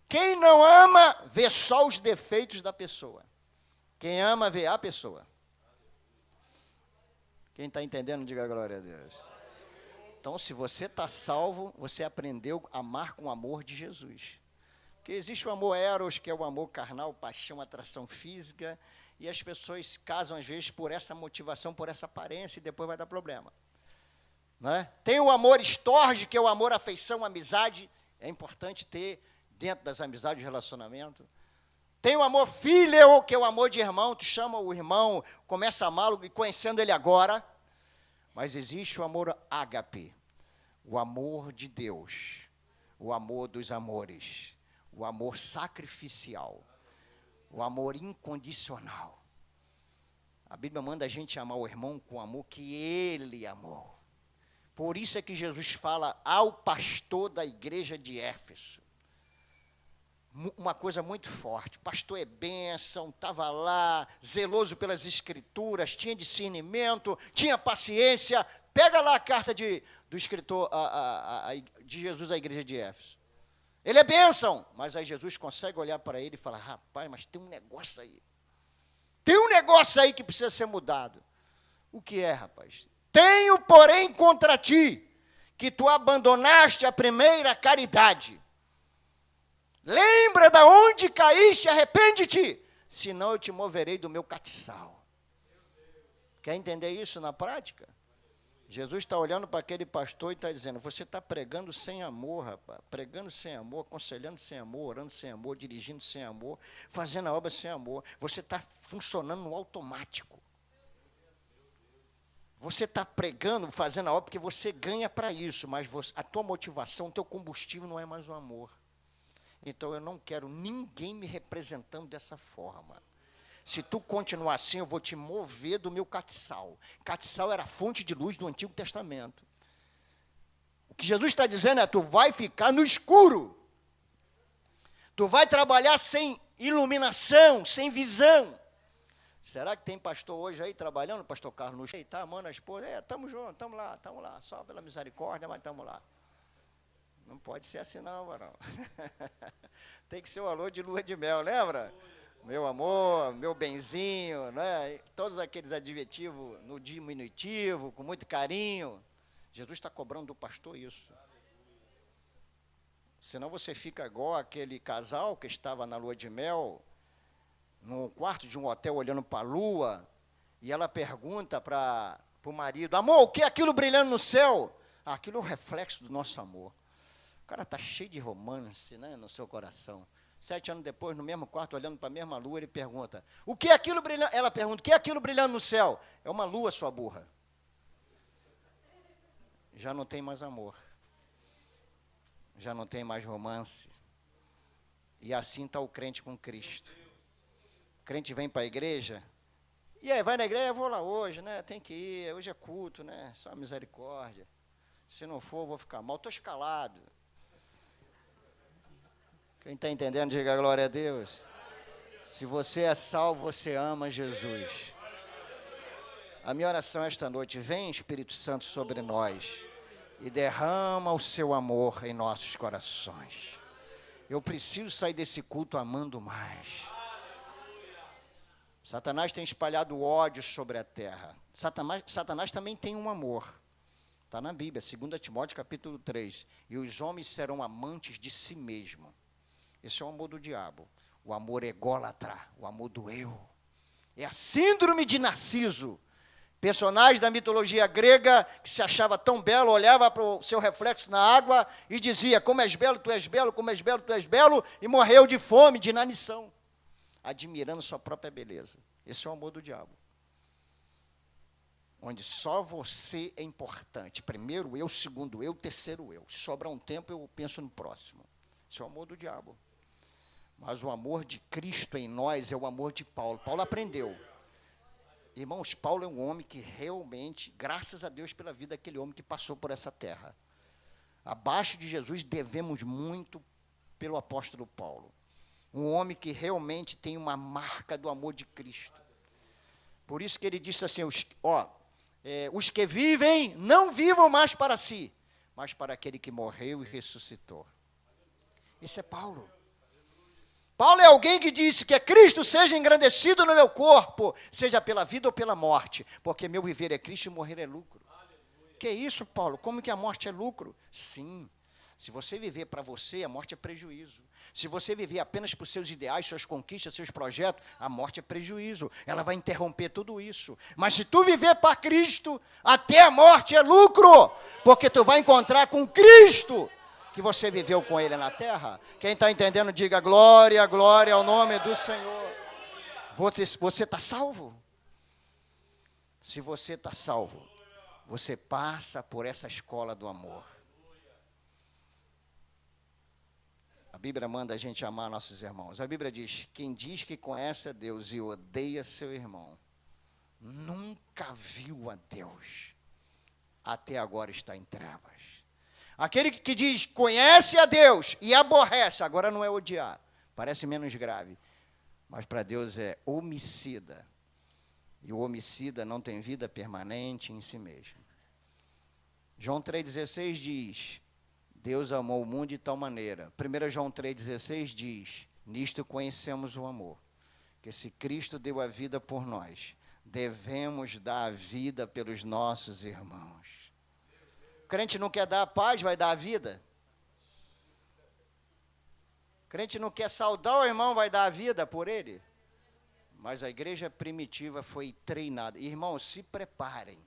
Quem não ama, vê só os defeitos da pessoa. Quem ama, vê a pessoa. Quem está entendendo, diga glória a Deus. Então, se você está salvo, você aprendeu a amar com o amor de Jesus. Porque existe o amor eros, que é o amor carnal, paixão, atração física, e as pessoas casam, às vezes, por essa motivação, por essa aparência, e depois vai dar problema. Não é? Tem o amor estorge, que é o amor, afeição, amizade, é importante ter dentro das amizades, relacionamento. Tem o amor filho, que é o amor de irmão, tu chama o irmão, começa a amá-lo e conhecendo ele agora. Mas existe o amor ágape, o amor de Deus, o amor dos amores, o amor sacrificial, o amor incondicional. A Bíblia manda a gente amar o irmão com o amor que ele amou. Por isso é que Jesus fala ao pastor da igreja de Éfeso. Uma coisa muito forte, pastor é bênção, estava lá, zeloso pelas escrituras, tinha discernimento, tinha paciência. Pega lá a carta do escritor de Jesus à igreja de Éfeso. Ele é bênção, mas aí Jesus consegue olhar para ele e falar, rapaz, mas tem um negócio aí. Tem um negócio aí que precisa ser mudado. O que é, rapaz? Tenho, porém, contra ti, que tu abandonaste a primeira caridade. Lembra da onde caíste, arrepende-te, senão eu te moverei do meu catiçal. Quer entender isso na prática? Jesus está olhando para aquele pastor e está dizendo, você está pregando sem amor, rapaz, pregando sem amor, aconselhando sem amor, orando sem amor, dirigindo sem amor, fazendo a obra sem amor, você está funcionando no automático. Você está pregando, fazendo a obra porque você ganha para isso, mas a tua motivação, o teu combustível não é mais o amor. Então eu não quero ninguém me representando dessa forma. Se tu continuar assim, eu vou te mover do meu catiçal. Catiçal era a fonte de luz do Antigo Testamento. O que Jesus está dizendo é, tu vai ficar no escuro. Tu vai trabalhar sem iluminação, sem visão. Será que tem pastor hoje aí trabalhando, pastor Carlos? Está amando a esposa? Estamos juntos, estamos lá. Só pela misericórdia, mas estamos lá. Não pode ser assim não, varão. Tem que ser o alô de lua de mel, lembra? Meu amor, meu benzinho, né? Todos aqueles adjetivos no diminutivo, com muito carinho. Jesus está cobrando do pastor isso. Senão você fica igual aquele casal que estava na lua de mel, no quarto de um hotel olhando para a lua, e ela pergunta para o marido, amor, o que é aquilo brilhando no céu? Aquilo é um reflexo do nosso amor. O cara está cheio de romance, né, no seu coração. 7 anos depois, no mesmo quarto, olhando para a mesma lua, ele pergunta, o que é aquilo brilhando? Ela pergunta, o que é aquilo brilhando no céu? É uma lua, sua burra. Já não tem mais amor. Já não tem mais romance. E assim está o crente com Cristo. O crente vem para a igreja, e aí, vai na igreja? Eu vou lá hoje, né? Tem que ir, hoje é culto, né? Só misericórdia. Se não for, eu vou ficar mal. Estou escalado. Quem está entendendo, diga glória a Deus. Se você é salvo, você ama Jesus. A minha oração esta noite, vem Espírito Santo sobre nós e derrama o seu amor em nossos corações. Eu preciso sair desse culto amando mais. Satanás tem espalhado ódio sobre a terra. Satanás também tem um amor. Está na Bíblia, 2 Timóteo capítulo 3. E os homens serão amantes de si mesmo. Esse é o amor do diabo. O amor ególatra, o amor do eu. É a síndrome de Narciso. Personagem da mitologia grega, que se achava tão belo, olhava para o seu reflexo na água e dizia, como és belo, tu és belo, como és belo, tu és belo, e morreu de fome, de inanição, admirando sua própria beleza. Esse é o amor do diabo. Onde só você é importante. Primeiro eu, segundo eu, terceiro eu. Se sobrar um tempo, eu penso no próximo. Esse é o amor do diabo. Mas o amor de Cristo em nós é o amor de Paulo. Paulo aprendeu. Irmãos, Paulo é um homem que realmente, graças a Deus pela vida daquele homem que passou por essa terra. Abaixo de Jesus devemos muito pelo apóstolo Paulo. Um homem que realmente tem uma marca do amor de Cristo. Por isso que ele disse assim, os que vivem, não vivam mais para si, mas para aquele que morreu e ressuscitou. Isso é Paulo. Paulo é alguém que disse que Cristo seja engrandecido no meu corpo, seja pela vida ou pela morte, porque meu viver é Cristo e morrer é lucro. Que é isso, Paulo? Como que a morte é lucro? Sim. Se você viver para você, a morte é prejuízo. Se você viver apenas por seus ideais, suas conquistas, seus projetos, a morte é prejuízo. Ela vai interromper tudo isso. Mas se tu viver para Cristo, até a morte é lucro, porque tu vai encontrar com Cristo, que você viveu com Ele na terra. Quem está entendendo, diga glória, glória ao nome do Senhor. Você está salvo? Se você está salvo, você passa por essa escola do amor. A Bíblia manda a gente amar nossos irmãos. A Bíblia diz, quem diz que conhece a Deus e odeia seu irmão, nunca viu a Deus. Até agora está em trevas. Aquele que diz, conhece a Deus e aborrece, agora não é odiar, parece menos grave, mas para Deus é homicida. E o homicida não tem vida permanente em si mesmo. João 3,16 diz, Deus amou o mundo de tal maneira. 1 João 3,16 diz, nisto conhecemos o amor, que se Cristo deu a vida por nós, devemos dar a vida pelos nossos irmãos. O crente não quer dar a paz, vai dar a vida. Crente não quer saudar o irmão, vai dar a vida por ele. Mas a igreja primitiva foi treinada. Irmãos, se preparem.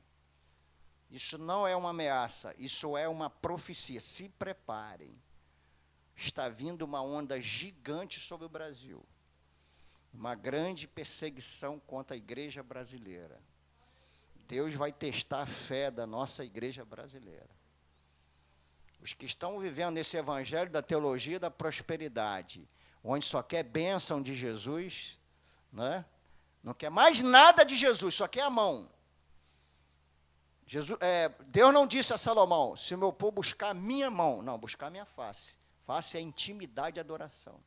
Isso não é uma ameaça, isso é uma profecia. Se preparem. Está vindo uma onda gigante sobre o Brasil. Uma grande perseguição contra a igreja brasileira. Deus vai testar a fé da nossa igreja brasileira. Os que estão vivendo esse evangelho da teologia da prosperidade, onde só quer bênção de Jesus, né? Não quer mais nada de Jesus, só quer a mão. Deus não disse a Salomão, se o meu povo buscar a minha mão, não, buscar a minha face. Face é intimidade e adoração.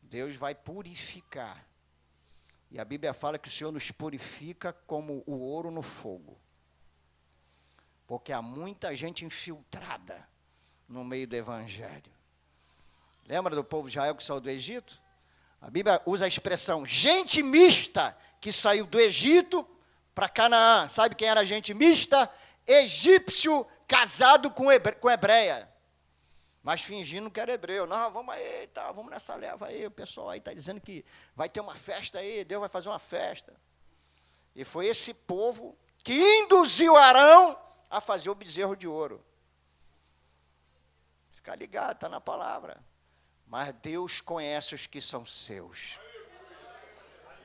Deus vai purificar. E a Bíblia fala que o Senhor nos purifica como o ouro no fogo. Porque há muita gente infiltrada no meio do evangelho. Lembra do povo de Israel que saiu do Egito? A Bíblia usa a expressão gente mista que saiu do Egito para Canaã. Sabe quem era gente mista? Egípcio casado com hebreia. Mas fingindo que era hebreu. Não, vamos aí, tá, vamos nessa leva aí. O pessoal aí está dizendo que vai ter uma festa aí, Deus vai fazer uma festa. E foi esse povo que induziu Arão a fazer o bezerro de ouro. Fica ligado, está na palavra. Mas Deus conhece os que são seus.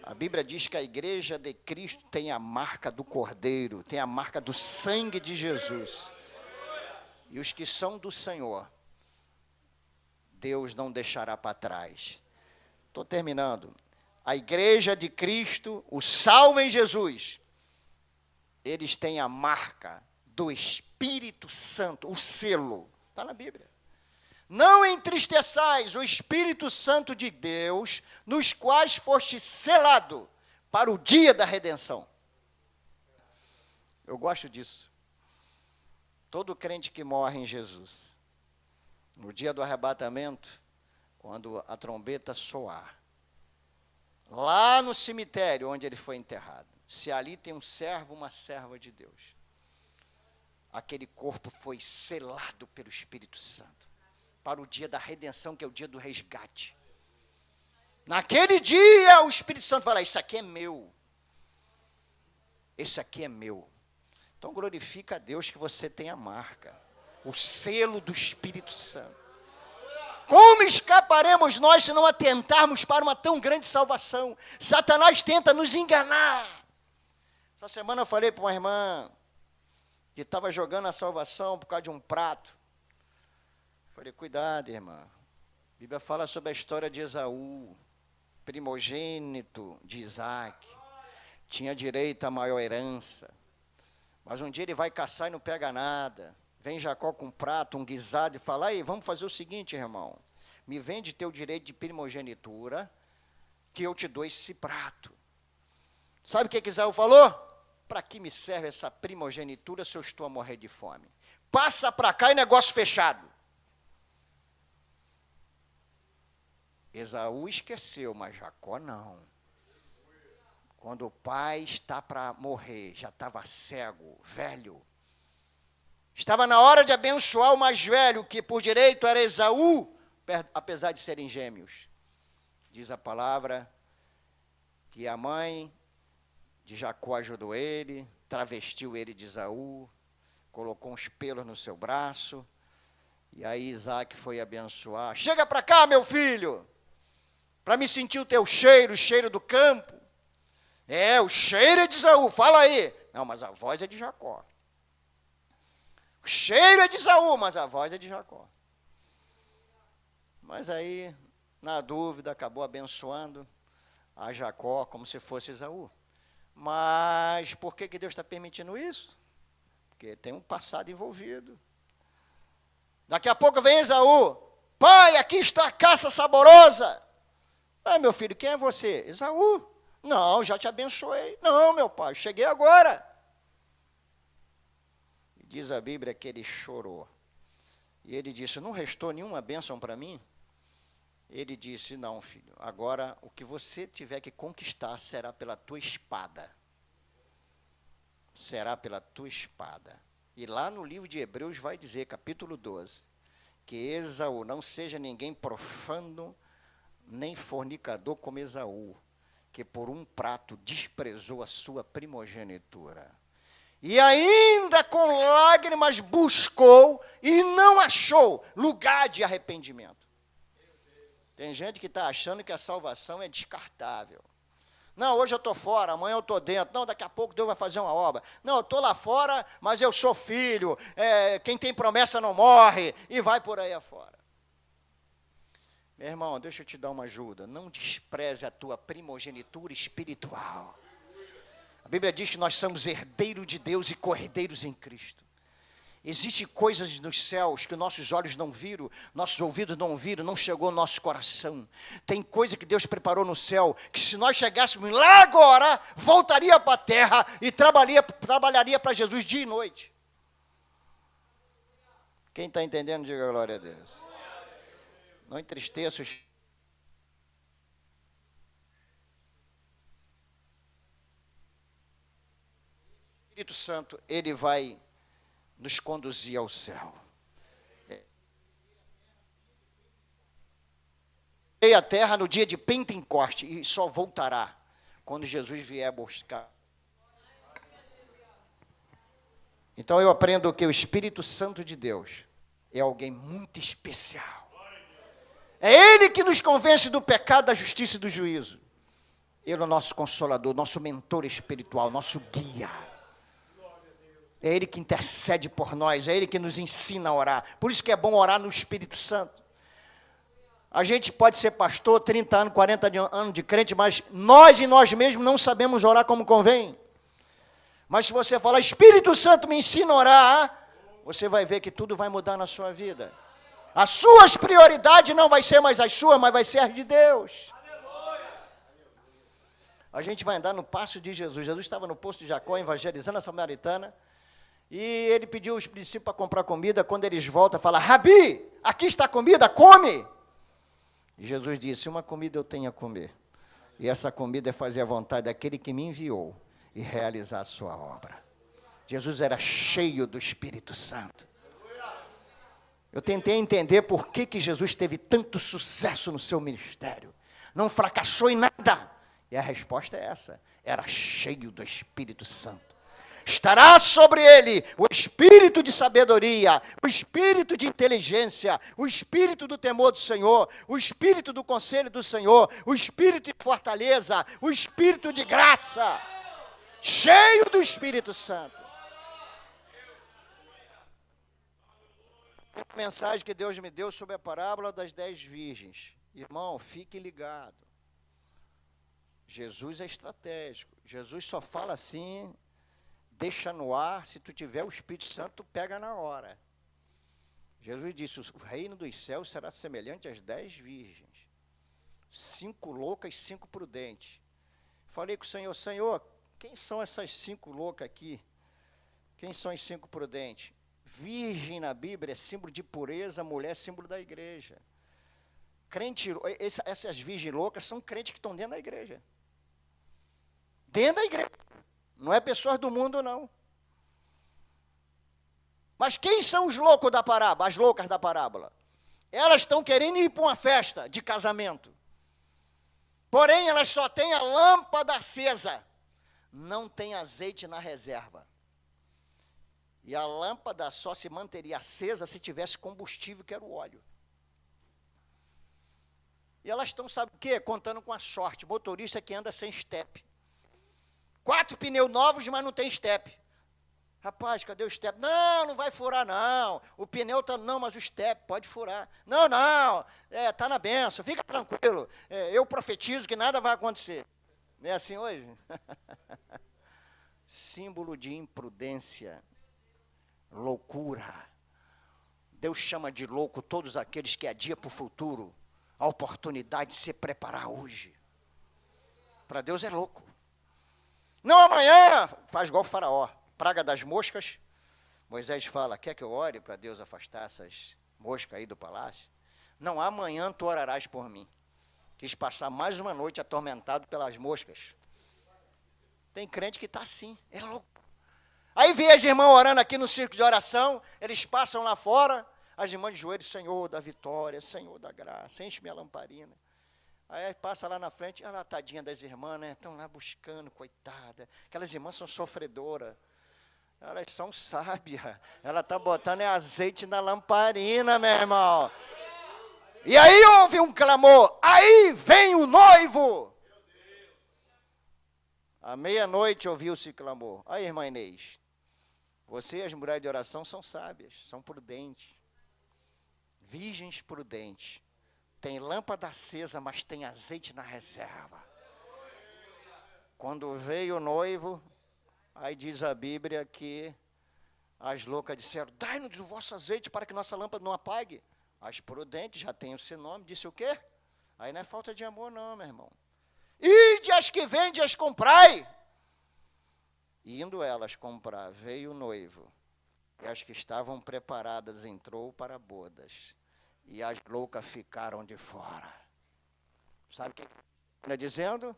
A Bíblia diz que a igreja de Cristo tem a marca do Cordeiro, tem a marca do sangue de Jesus. E os que são do Senhor, Deus não deixará para trás. Estou terminando. A igreja de Cristo, o salvo em Jesus, eles têm a marca do Espírito Santo, o selo. Está na Bíblia. Não entristeçais o Espírito Santo de Deus, nos quais foste selado para o dia da redenção. Eu gosto disso. Todo crente que morre em Jesus, no dia do arrebatamento, quando a trombeta soar, lá no cemitério onde ele foi enterrado, se ali tem um servo, uma serva de Deus, aquele corpo foi selado pelo Espírito Santo, para o dia da redenção, que é o dia do resgate. Naquele dia, o Espírito Santo vai lá, isso aqui é meu. Esse aqui é meu. Então, glorifica a Deus que você tem a marca, o selo do Espírito Santo. Como escaparemos nós se não atentarmos para uma tão grande salvação? Satanás tenta nos enganar. Essa semana eu falei para uma irmã que estava jogando a salvação por causa de um prato. Falei, cuidado, irmã. A Bíblia fala sobre a história de Esaú, primogênito de Isaac. Tinha direito à maior herança. Mas um dia ele vai caçar e não pega nada. Vem Jacó com um prato, um guisado, e fala, aí, vamos fazer o seguinte, irmão. Me vende teu direito de primogenitura, que eu te dou esse prato. Sabe o que Esaú falou? Para que me serve essa primogenitura se eu estou a morrer de fome? Passa para cá e negócio fechado. Esaú esqueceu, mas Jacó não. Quando o pai está para morrer, já estava cego, velho. Estava na hora de abençoar o mais velho, que por direito era Esaú, apesar de serem gêmeos. Diz a palavra que a mãe de Jacó ajudou ele, travestiu ele de Esaú, colocou uns pelos no seu braço, e aí Isaac foi abençoar. Chega para cá, meu filho, para me sentir o teu cheiro, o cheiro do campo. O cheiro é de Esaú, fala aí. Não, mas a voz é de Jacó. O cheiro é de Esaú, mas a voz é de Jacó. Mas aí, na dúvida, acabou abençoando a Jacó como se fosse Esaú. Mas por que Deus está permitindo isso? Porque tem um passado envolvido. Daqui a pouco vem Esaú. Pai, aqui está a caça saborosa. Meu filho, quem é você? Esaú. Não, já te abençoei. Não, meu pai, cheguei agora. E diz a Bíblia que ele chorou. E ele disse, não restou nenhuma bênção para mim? Ele disse, não, filho, agora o que você tiver que conquistar será pela tua espada. Será pela tua espada. E lá no livro de Hebreus vai dizer, capítulo 12, que Esaú, não seja ninguém profano, nem fornicador como Esaú, que por um prato desprezou a sua primogenitura. E ainda com lágrimas buscou e não achou lugar de arrependimento. Tem gente que está achando que a salvação é descartável. Não, hoje eu estou fora, amanhã eu estou dentro. Não, daqui a pouco Deus vai fazer uma obra. Não, eu estou lá fora, mas eu sou filho. Quem tem promessa não morre. E vai por aí afora. Meu irmão, deixa eu te dar uma ajuda. Não despreze a tua primogenitura espiritual. A Bíblia diz que nós somos herdeiros de Deus e co-herdeiros em Cristo. Existem coisas nos céus que nossos olhos não viram, nossos ouvidos não ouviram, não chegou no nosso coração. Tem coisa que Deus preparou no céu, que se nós chegássemos lá agora, voltaria para a terra e trabalharia para Jesus dia e noite. Quem está entendendo, diga glória a Deus. Não entristeça os... O Espírito Santo, ele vai nos conduzir ao céu. E a terra no dia de Pentecoste, e só voltará quando Jesus vier buscar. Então eu aprendo que o Espírito Santo de Deus é alguém muito especial. É Ele que nos convence do pecado, da justiça e do juízo. Ele é o nosso consolador, nosso mentor espiritual, nosso guia. É Ele que intercede por nós, é Ele que nos ensina a orar. Por isso que é bom orar no Espírito Santo. A gente pode ser pastor, 30 anos, 40 anos de crente, mas nós e nós mesmos não sabemos orar como convém. Mas se você falar, Espírito Santo me ensina a orar, você vai ver que tudo vai mudar na sua vida. As suas prioridades não vai ser mais as suas, mas vai ser as de Deus. A gente vai andar no passo de Jesus. Jesus estava no poço de Jacó, evangelizando a samaritana. E ele pediu os discípulos para comprar comida. Quando eles voltam, fala, Rabi, aqui está a comida, come. E Jesus disse, uma comida eu tenho a comer. E essa comida é fazer a vontade daquele que me enviou e realizar a sua obra. Jesus era cheio do Espírito Santo. Eu tentei entender por que Jesus teve tanto sucesso no seu ministério. Não fracassou em nada. E a resposta é essa. Era cheio do Espírito Santo. Estará sobre ele o espírito de sabedoria, o espírito de inteligência, o espírito do temor do Senhor, o espírito do conselho do Senhor, o espírito de fortaleza, o espírito de graça, cheio do Espírito Santo. A mensagem que Deus me deu sobre a parábola das 10 virgens. Irmão, fique ligado. Jesus é estratégico. Jesus só fala assim... Deixa no ar, se tu tiver o Espírito Santo, tu pega na hora. Jesus disse, o reino dos céus será semelhante às 10 virgens. 5 loucas, 5 prudentes. Falei com o Senhor, Senhor, quem são essas 5 loucas aqui? Quem são as 5 prudentes? Virgem na Bíblia é símbolo de pureza, mulher é símbolo da igreja. Crente, essas virgens loucas são crentes que estão dentro da igreja. Dentro da igreja. Não é pessoas do mundo, não. Mas quem são os loucos da parábola, as loucas da parábola? Elas estão querendo ir para uma festa de casamento. Porém, elas só têm a lâmpada acesa. Não tem azeite na reserva. E a lâmpada só se manteria acesa se tivesse combustível, que era o óleo. E elas estão, sabe o quê? Contando com a sorte. Motorista que anda sem estepe. 4 pneus novos, mas não tem estepe. Rapaz, cadê o estepe? Não, não vai furar, não. O pneu está, não, mas o estepe pode furar. Não, está na benção, fica tranquilo. Eu profetizo que nada vai acontecer. Não é assim hoje? Símbolo de imprudência, loucura. Deus chama de louco todos aqueles que adiam para o futuro a oportunidade de se preparar hoje. Para Deus é louco. Não, amanhã, faz igual o faraó, praga das moscas. Moisés fala, quer que eu ore para Deus afastar essas moscas aí do palácio? Não, amanhã tu orarás por mim. Quis passar mais uma noite atormentado pelas moscas. Tem crente que está assim, é louco. Aí vê as irmãs orando aqui no círculo de oração, eles passam lá fora, As irmãs de joelhos, Senhor da vitória, Senhor da graça, enche minha lamparina. Aí passa lá na frente, a tadinha das irmãs, né? Estão lá buscando, coitada. Aquelas irmãs são sofredoras. Elas são sábias. Ela está botando azeite na lamparina, meu irmão. E aí houve um clamor. Aí vem o noivo. À meia-noite ouviu-se clamor. Aí, irmã Inês, você e as mulheres de oração são sábias, são prudentes. Virgens prudentes. Tem lâmpada acesa, mas tem azeite na reserva. Quando veio o noivo, aí diz a Bíblia que as loucas disseram, dai-nos o vosso azeite para que nossa lâmpada não apague. As prudentes, já tem o seu nome, disse o quê? Aí não é falta de amor não, meu irmão. Ide as que vende, as comprai. Indo elas comprar, veio o noivo. E as que estavam preparadas entrou para bodas. E as loucas ficaram de fora. Sabe o que está dizendo?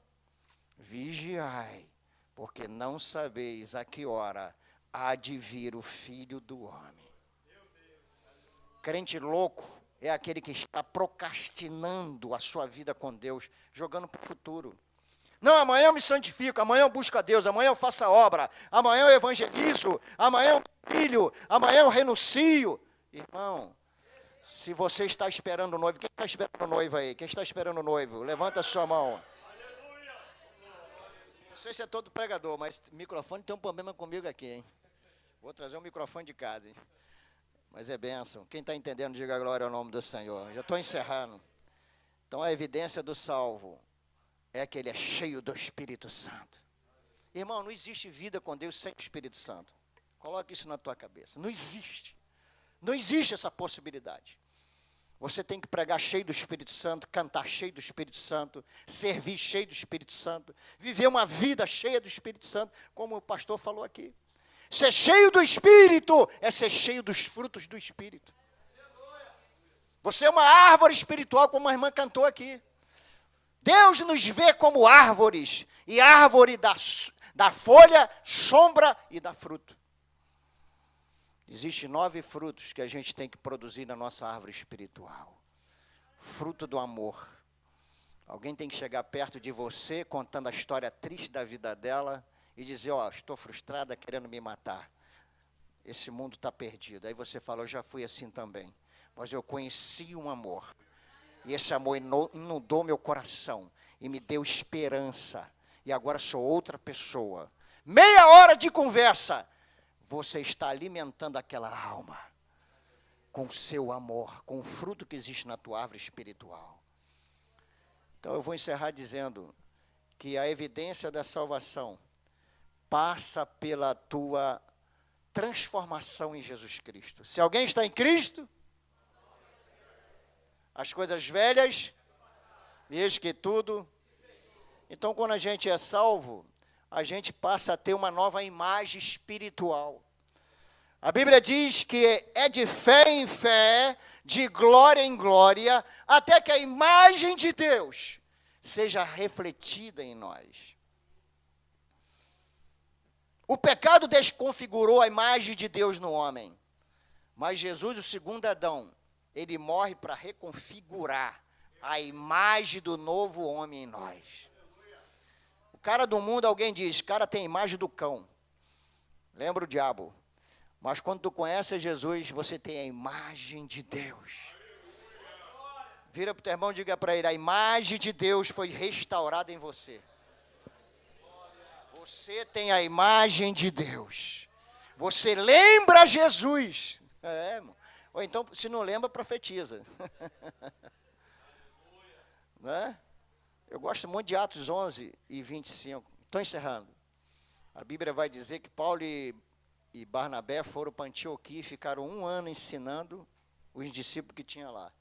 Vigiai, porque não sabeis a que hora há de vir o Filho do Homem. Crente louco é aquele que está procrastinando a sua vida com Deus, jogando para o futuro. Não, amanhã eu me santifico, amanhã eu busco a Deus, amanhã eu faço a obra, amanhã eu evangelizo, amanhã eu filho, amanhã eu renuncio. Irmão, se você está esperando o noivo, quem está esperando o noivo aí? Quem está esperando o noivo? Levanta a sua mão. Não sei se é todo pregador, mas o microfone tem um problema comigo aqui, hein? Vou trazer um microfone de casa, hein? Mas é bênção. Quem está entendendo, diga glória ao nome do Senhor. Já estou encerrando. Então, a evidência do salvo é que ele é cheio do Espírito Santo. Irmão, não existe vida com Deus sem o Espírito Santo. Coloque isso na tua cabeça. Não existe. Não existe essa possibilidade. Você tem que pregar cheio do Espírito Santo, cantar cheio do Espírito Santo, servir cheio do Espírito Santo, viver uma vida cheia do Espírito Santo, como o pastor falou aqui. Ser cheio do Espírito é ser cheio dos frutos do Espírito. Você é uma árvore espiritual, como a irmã cantou aqui. Deus nos vê como árvores, e árvore dá folha, sombra e dá fruto. Existem 9 frutos que a gente tem que produzir na nossa árvore espiritual. Fruto do amor. Alguém tem que chegar perto de você, contando a história triste da vida dela, e dizer, ó, estou frustrada, querendo me matar. Esse mundo está perdido. Aí você fala, eu já fui assim também. Mas eu conheci um amor. E esse amor inundou meu coração. E me deu esperança. E agora sou outra pessoa. Meia hora de conversa. Você está alimentando aquela alma. Com o seu amor. Com o fruto que existe na tua árvore espiritual. Então eu vou encerrar dizendo que a evidência da salvação passa pela tua transformação em Jesus Cristo. Se alguém está em Cristo, as coisas velhas, eis que tudo. Então, quando a gente é salvo, a gente passa a ter uma nova imagem espiritual. A Bíblia diz que é de fé em fé, de glória em glória, até que a imagem de Deus seja refletida em nós. O pecado desconfigurou a imagem de Deus no homem. Mas Jesus, o segundo Adão, ele morre para reconfigurar a imagem do novo homem em nós. O cara do mundo, alguém diz, cara tem a imagem do cão. Lembra o diabo? Mas quando tu conheces Jesus, você tem a imagem de Deus. Vira para o teu irmão e diga para ele, a imagem de Deus foi restaurada em você. Você tem a imagem de Deus. Você lembra Jesus. Ou então, se não lembra, profetiza. Né? Eu gosto muito de Atos 11 e 25. Estou encerrando. A Bíblia vai dizer que Paulo e Barnabé foram para Antioquia e ficaram 1 ano ensinando os discípulos que tinha lá.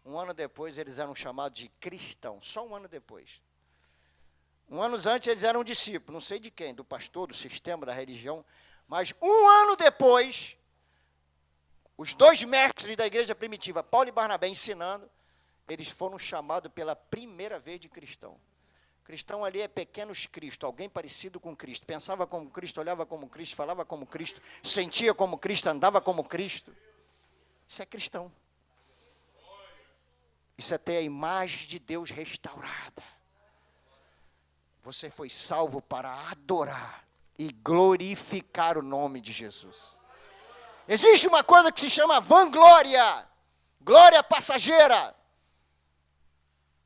1 ano depois, eles eram chamados de cristãos. Só 1 ano depois. 1 ano antes eles eram discípulos, não sei de quem, do pastor, do sistema, da religião, mas 1 ano depois, os 2 mestres da igreja primitiva, Paulo e Barnabé, ensinando, eles foram chamados pela primeira vez de cristão. Cristão ali é pequenos Cristo, alguém parecido com Cristo, pensava como Cristo, olhava como Cristo, falava como Cristo, sentia como Cristo, andava como Cristo. Isso é cristão. Isso é ter a imagem de Deus restaurada. Você foi salvo para adorar e glorificar o nome de Jesus. Existe uma coisa que se chama vanglória, glória passageira,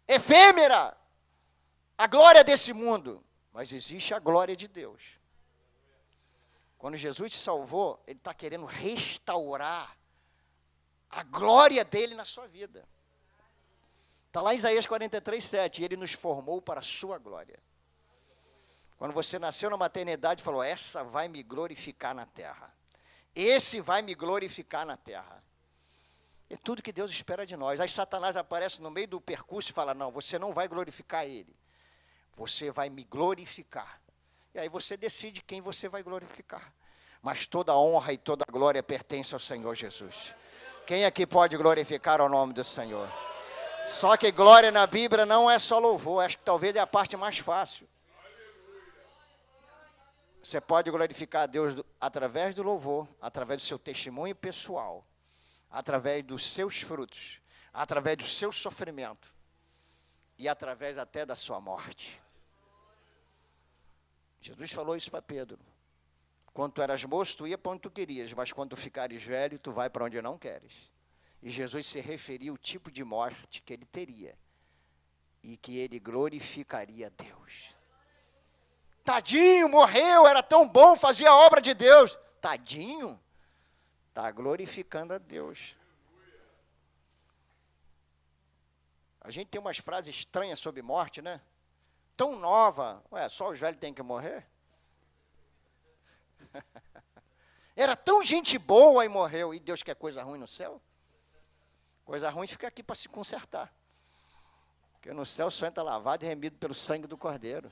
efêmera, a glória desse mundo, mas existe a glória de Deus. Quando Jesus te salvou, Ele está querendo restaurar a glória dele na sua vida. Está lá em Isaías 43:7, Ele nos formou para a sua glória. Quando você nasceu na maternidade, falou, essa vai me glorificar na terra. Esse vai me glorificar na terra. É tudo que Deus espera de nós. Aí Satanás aparece no meio do percurso e fala, não, você não vai glorificar Ele. Você vai me glorificar. E aí você decide quem você vai glorificar. Mas toda honra e toda glória pertence ao Senhor Jesus. Quem aqui pode glorificar o nome do Senhor? Só que glória na Bíblia não é só louvor. Acho que talvez é a parte mais fácil. Você pode glorificar a Deus através do louvor, através do seu testemunho pessoal, através dos seus frutos, através do seu sofrimento e através até da sua morte. Jesus falou isso para Pedro. Quando tu eras moço, tu ia para onde tu querias, mas quando tu ficares velho, tu vai para onde não queres. E Jesus se referia ao tipo de morte que ele teria e que ele glorificaria a Deus. Tadinho, morreu, era tão bom, fazia a obra de Deus. Tadinho, está glorificando a Deus. A gente tem umas frases estranhas sobre morte, né? Tão nova, ué, só os velhos têm que morrer? Era tão gente boa e morreu, e Deus quer coisa ruim no céu? Coisa ruim fica aqui para se consertar. Porque no céu só entra lavado e remido pelo sangue do Cordeiro.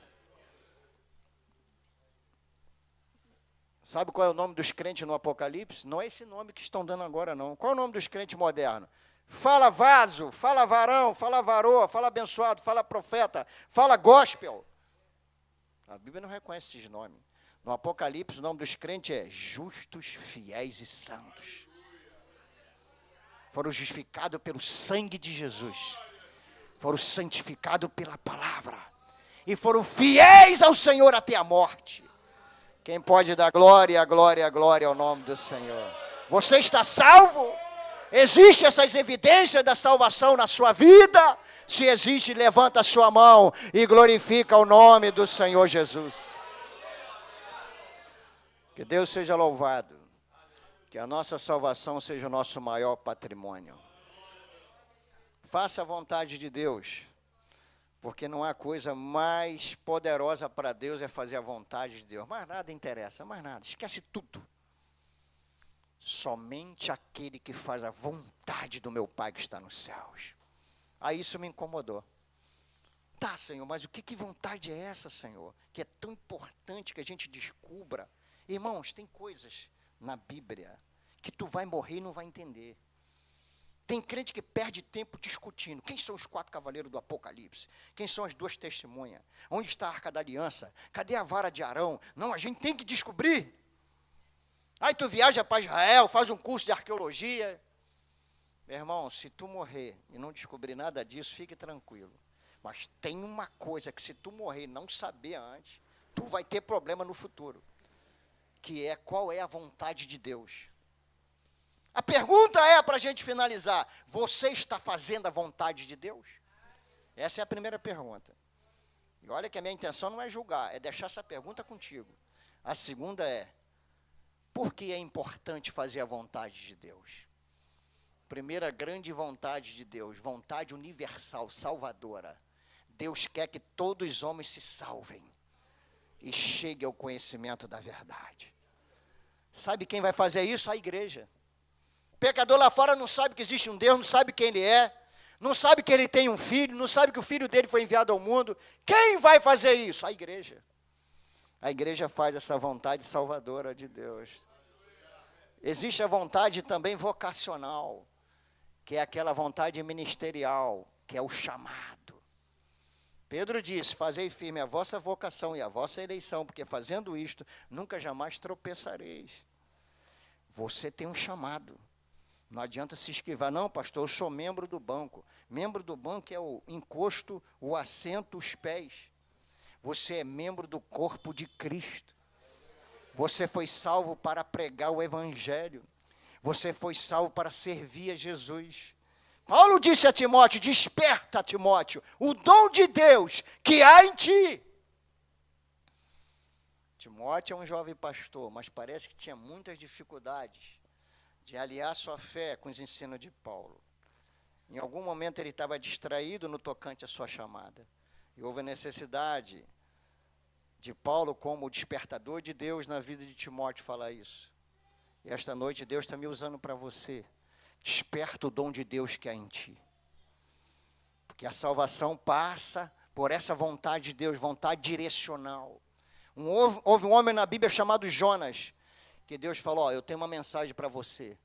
Sabe qual é o nome dos crentes no Apocalipse? Não é esse nome que estão dando agora, não. Qual é o nome dos crentes modernos? Fala vaso, fala varão, fala varoa, fala abençoado, fala profeta, fala gospel. A Bíblia não reconhece esses nomes. No Apocalipse, o nome dos crentes é justos, fiéis e santos. Foram justificados pelo sangue de Jesus. Foram santificados pela palavra. E foram fiéis ao Senhor até a morte. Quem pode dar glória, glória, glória ao nome do Senhor? Você está salvo? Existem essas evidências da salvação na sua vida? Se existe, levanta a sua mão e glorifica o nome do Senhor Jesus. Que Deus seja louvado. Que a nossa salvação seja o nosso maior patrimônio. Faça a vontade de Deus. Porque não há coisa mais poderosa para Deus é fazer a vontade de Deus. Mais nada interessa, mais nada. Esquece tudo. Somente aquele que faz a vontade do meu Pai que está nos céus. Aí isso me incomodou. Tá, Senhor, mas que vontade é essa, Senhor? Que é tão importante que a gente descubra. Irmãos, tem coisas na Bíblia que tu vai morrer e não vai entender. Tem crente que perde tempo discutindo. Quem são os 4 cavaleiros do Apocalipse? Quem são as 2 testemunhas? Onde está a Arca da Aliança? Cadê a vara de Arão? Não, a gente tem que descobrir. Aí tu viaja para Israel, faz um curso de arqueologia. Meu irmão, se tu morrer e não descobrir nada disso, fique tranquilo. Mas tem uma coisa que se tu morrer e não saber antes, tu vai ter problema no futuro. Que é qual é a vontade de Deus. A pergunta é, para a gente finalizar, você está fazendo a vontade de Deus? Essa é a primeira pergunta. E olha que a minha intenção não é julgar, é deixar essa pergunta contigo. A segunda é, por que é importante fazer a vontade de Deus? Primeira grande vontade de Deus, vontade universal, salvadora. Deus quer que todos os homens se salvem e cheguem ao conhecimento da verdade. Sabe quem vai fazer isso? A igreja. O pecador lá fora não sabe que existe um Deus, não sabe quem ele é, não sabe que ele tem um filho, não sabe que o filho dele foi enviado ao mundo. Quem vai fazer isso? A igreja. A igreja faz essa vontade salvadora de Deus. Existe a vontade também vocacional, que é aquela vontade ministerial, que é o chamado. Pedro disse, fazei firme a vossa vocação e a vossa eleição, porque fazendo isto, nunca jamais tropeçareis. Você tem um chamado. Não adianta se esquivar. Não, pastor, eu sou membro do banco. Membro do banco é o encosto, o assento, os pés. Você é membro do corpo de Cristo. Você foi salvo para pregar o evangelho. Você foi salvo para servir a Jesus. Paulo disse a Timóteo, desperta, Timóteo, o dom de Deus que há em ti. Timóteo é um jovem pastor, mas parece que tinha muitas dificuldades de aliar sua fé com os ensinos de Paulo. Em algum momento ele estava distraído no tocante à sua chamada. E houve a necessidade de Paulo, como despertador de Deus na vida de Timóteo, falar isso. E esta noite Deus está me usando para você. Desperta o dom de Deus que há em ti. Porque a salvação passa por essa vontade de Deus, vontade direcional. Houve um homem na Bíblia chamado Jonas, que Deus falou, eu tenho uma mensagem para você.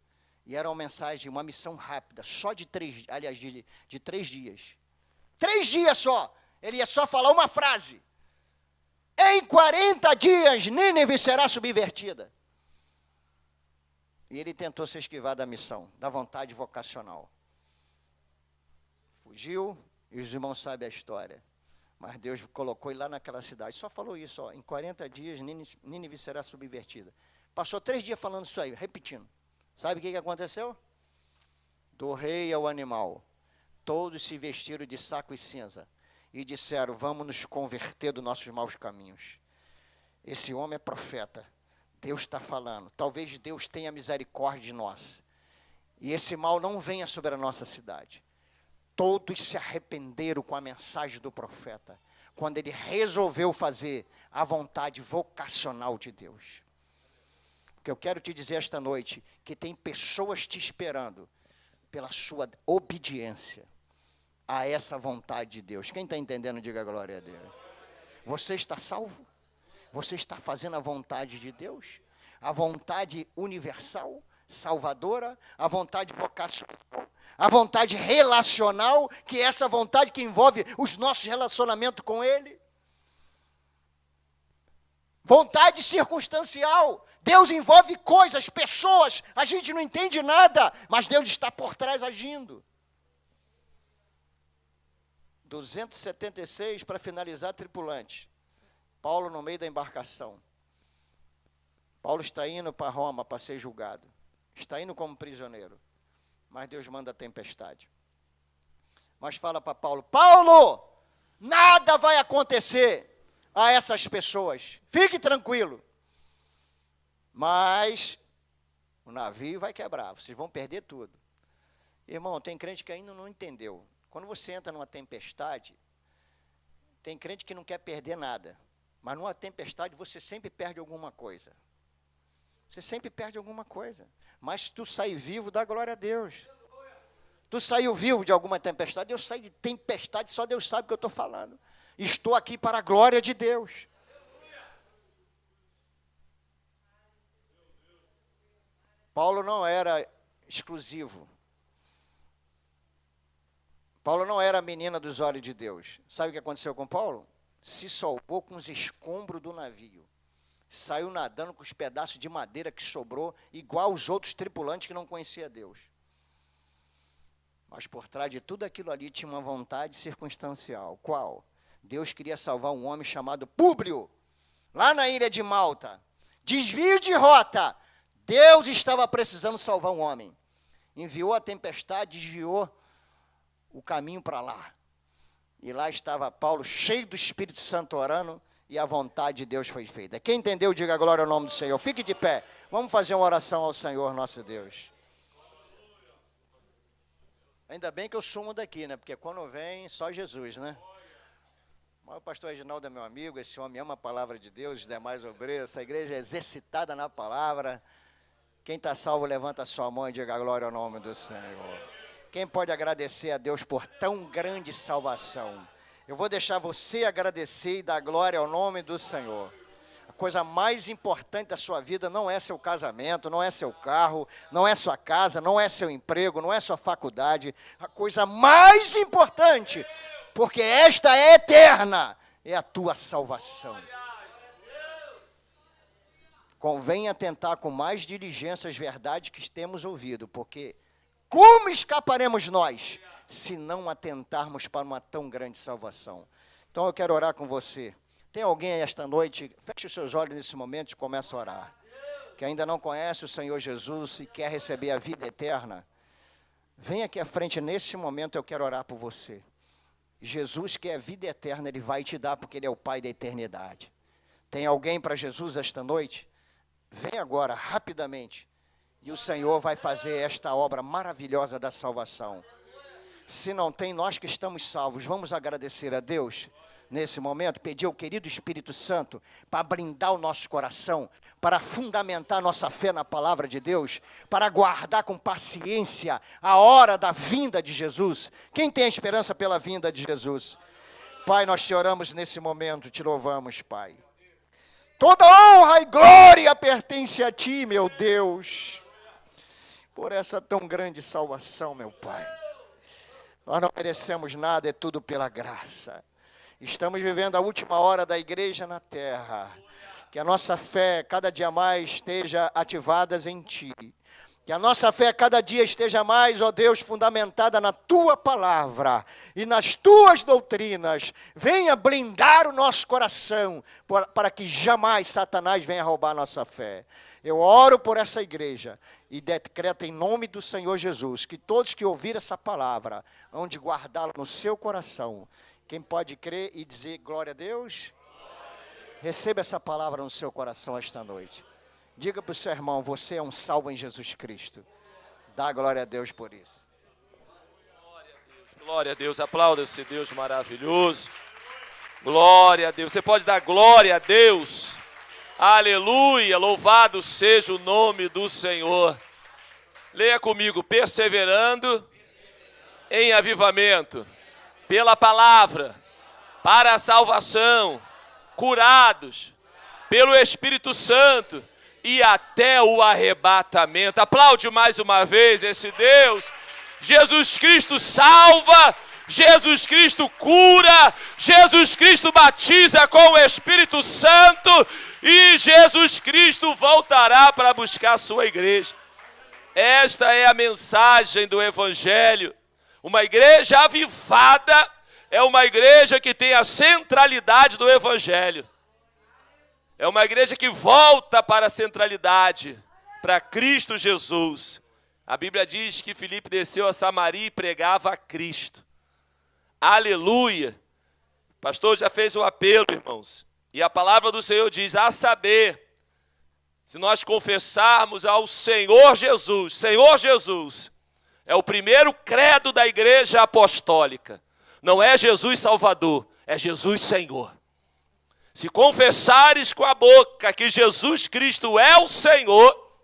E era uma mensagem, uma missão rápida, só de 3 dias. 3 dias só. Ele ia só falar uma frase. Em 40 dias, Nínive será subvertida. E ele tentou se esquivar da missão, da vontade vocacional. Fugiu, e os irmãos sabem a história. Mas Deus colocou ele lá naquela cidade. Só falou isso, ó, em 40 dias, Nínive será subvertida. Passou 3 dias falando isso aí, repetindo. Sabe o que aconteceu? Do rei ao animal, todos se vestiram de saco e cinza e disseram, vamos nos converter dos nossos maus caminhos. Esse homem é profeta, Deus está falando, talvez Deus tenha misericórdia de nós, e esse mal não venha sobre a nossa cidade. Todos se arrependeram com a mensagem do profeta, quando ele resolveu fazer a vontade vocacional de Deus. Porque eu quero te dizer esta noite, que tem pessoas te esperando pela sua obediência a essa vontade de Deus. Quem está entendendo, diga glória a Deus. Você está salvo? Você está fazendo a vontade de Deus? A vontade universal, salvadora, a vontade vocacional, a vontade relacional, que é essa vontade que envolve os nossos relacionamentos com Ele. Vontade circunstancial. Deus envolve coisas, pessoas, a gente não entende nada, mas Deus está por trás agindo. 276 para finalizar, tripulante. Paulo no meio da embarcação. Paulo está indo para Roma para ser julgado. Está indo como prisioneiro. Mas Deus manda a tempestade. Mas fala para Paulo, Paulo, nada vai acontecer a essas pessoas. Fique tranquilo. Mas o navio vai quebrar, vocês vão perder tudo. Irmão, tem crente que ainda não entendeu. Quando você entra numa tempestade, tem crente que não quer perder nada. Mas numa tempestade você sempre perde alguma coisa. Você sempre perde alguma coisa. Mas tu sai vivo, dá glória a Deus. Tu saiu vivo de alguma tempestade? Eu saí de tempestade, só Deus sabe o que eu estou falando. Estou aqui para a glória de Deus. Paulo não era exclusivo. Paulo não era a menina dos olhos de Deus. Sabe o que aconteceu com Paulo? Se salvou com os escombros do navio. Saiu nadando com os pedaços de madeira que sobrou, igual os outros tripulantes que não conheciam Deus. Mas por trás de tudo aquilo ali tinha uma vontade circunstancial. Qual? Deus queria salvar um homem chamado Públio, lá na ilha de Malta. Desvio de rota. Deus estava precisando salvar um homem. Enviou a tempestade, desviou o caminho para lá. E lá estava Paulo, cheio do Espírito Santo orando, e a vontade de Deus foi feita. Quem entendeu, diga glória ao nome do Senhor. Fique de pé. Vamos fazer uma oração ao Senhor, nosso Deus. Ainda bem que eu sumo daqui, né? Porque quando vem, só Jesus, né? Mas o pastor Reginaldo é meu amigo, esse homem ama a palavra de Deus, os demais obreiros, essa igreja é exercitada na palavra. Quem está salvo, levanta a sua mão e diga glória ao nome do Senhor. Quem pode agradecer a Deus por tão grande salvação? Eu vou deixar você agradecer e dar glória ao nome do Senhor. A coisa mais importante da sua vida não é seu casamento, não é seu carro, não é sua casa, não é seu emprego, não é sua faculdade. A coisa mais importante, porque esta é eterna, é a tua salvação. Convém atentar com mais diligência às verdades que temos ouvido, porque Como escaparemos nós, se não atentarmos para uma tão grande salvação? Então eu quero orar com você. Tem alguém aí esta noite, feche os seus olhos nesse momento e comece a orar, que ainda não conhece o Senhor Jesus e quer receber a vida eterna? Vem aqui à frente, nesse momento eu quero orar por você. Jesus, que é a vida eterna, Ele vai te dar, porque Ele é o Pai da eternidade. Tem alguém para Jesus esta noite? Vem agora, rapidamente, e o Senhor vai fazer esta obra maravilhosa da salvação. Se não tem, nós que estamos salvos, vamos agradecer a Deus nesse momento, pedir ao querido Espírito Santo para blindar o nosso coração, para fundamentar nossa fé na palavra de Deus, para guardar com paciência a hora da vinda de Jesus. Quem tem esperança pela vinda de Jesus? Pai, nós te oramos nesse momento, te louvamos, Pai. Toda honra e glória pertence a Ti, meu Deus, por essa tão grande salvação, meu Pai. Nós não merecemos nada, é tudo pela graça. Estamos vivendo a última hora da igreja na terra. Que a nossa fé cada dia mais esteja ativada em Ti. Que a nossa fé cada dia esteja mais, ó Deus, fundamentada na Tua palavra e nas Tuas doutrinas. Venha blindar o nosso coração para que jamais Satanás venha roubar a nossa fé. Eu oro por essa igreja e decreto em nome do Senhor Jesus que todos que ouvirem essa palavra hão de guardá-la no seu coração. Quem pode crer e dizer glória a Deus? Receba essa palavra no seu coração esta noite. Diga para o seu irmão, você é um salvo em Jesus Cristo. Dá glória a Deus por isso.
Glória a Deus, aplauda esse Deus maravilhoso. Glória a Deus, você pode dar glória a Deus. Aleluia, louvado seja o nome do Senhor. Leia comigo, perseverando em avivamento. Pela palavra, para a salvação, curados pelo Espírito Santo e até o arrebatamento. Aplaude mais uma vez esse Deus. Jesus Cristo salva, Jesus Cristo cura, Jesus Cristo batiza com o Espírito Santo e Jesus Cristo voltará para buscar a sua igreja. Esta é a mensagem do Evangelho. Uma igreja avivada é uma igreja que tem a centralidade do Evangelho. É uma igreja que volta para a centralidade, para Cristo Jesus. A Bíblia diz que Filipe desceu a Samaria e pregava a Cristo. Aleluia! O pastor já fez um apelo, irmãos. E a palavra do Senhor diz, a saber, se nós confessarmos ao Senhor Jesus, é o primeiro credo da igreja apostólica. Não é Jesus Salvador, é Jesus Senhor. Se confessares com a boca que Jesus Cristo é o Senhor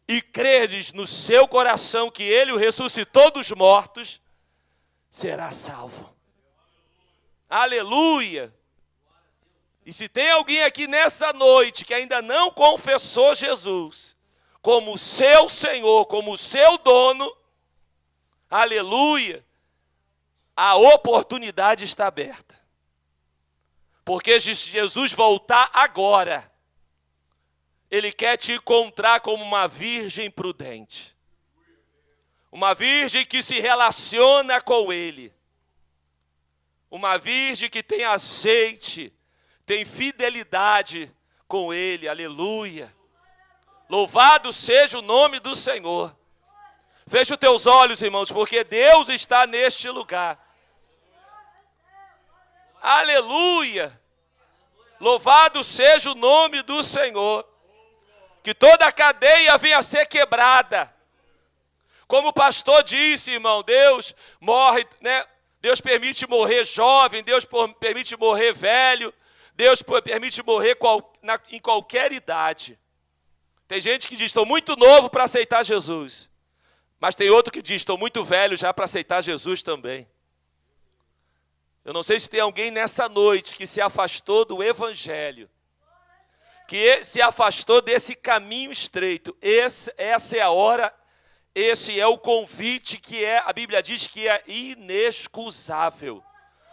e creres no seu coração que Ele o ressuscitou dos mortos, será salvo. Aleluia! E se tem alguém aqui nessa noite que ainda não confessou Jesus como seu Senhor, como seu dono, aleluia, a oportunidade está aberta. Porque se Jesus voltar agora, Ele quer te encontrar como uma virgem prudente. Uma virgem que se relaciona com Ele. Uma virgem que tem azeite, tem fidelidade com Ele, aleluia. Louvado seja o nome do Senhor. Feche os teus olhos, irmãos, porque Deus está neste lugar. Aleluia. Louvado seja o nome do Senhor. Que toda a cadeia venha a ser quebrada. Como o pastor disse, irmão, Deus morre, né? Deus permite morrer jovem, Deus permite morrer velho, Deus permite morrer em qualquer idade. Tem gente que diz, estou muito novo para aceitar Jesus. Mas tem outro que diz, estou muito velho já para aceitar Jesus também. Eu não sei se tem alguém nessa noite que se afastou do Evangelho, que se afastou desse caminho estreito. Essa é a hora, esse é o convite que a Bíblia diz que é inexcusável.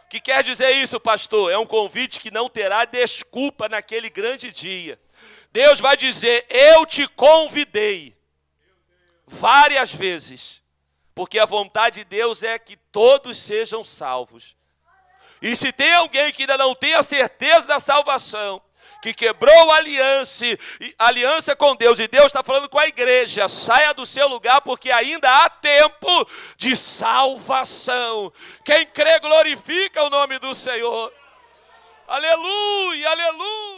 O que quer dizer isso, pastor? É um convite que não terá desculpa naquele grande dia. Deus vai dizer, eu te convidei. várias vezes, porque a vontade de Deus é que todos sejam salvos. E se tem alguém que ainda não tem a certeza da salvação, que quebrou a aliança com Deus, e Deus está falando com a igreja, saia do seu lugar, porque ainda há tempo de salvação. Quem crê glorifica o nome do Senhor. Aleluia, aleluia.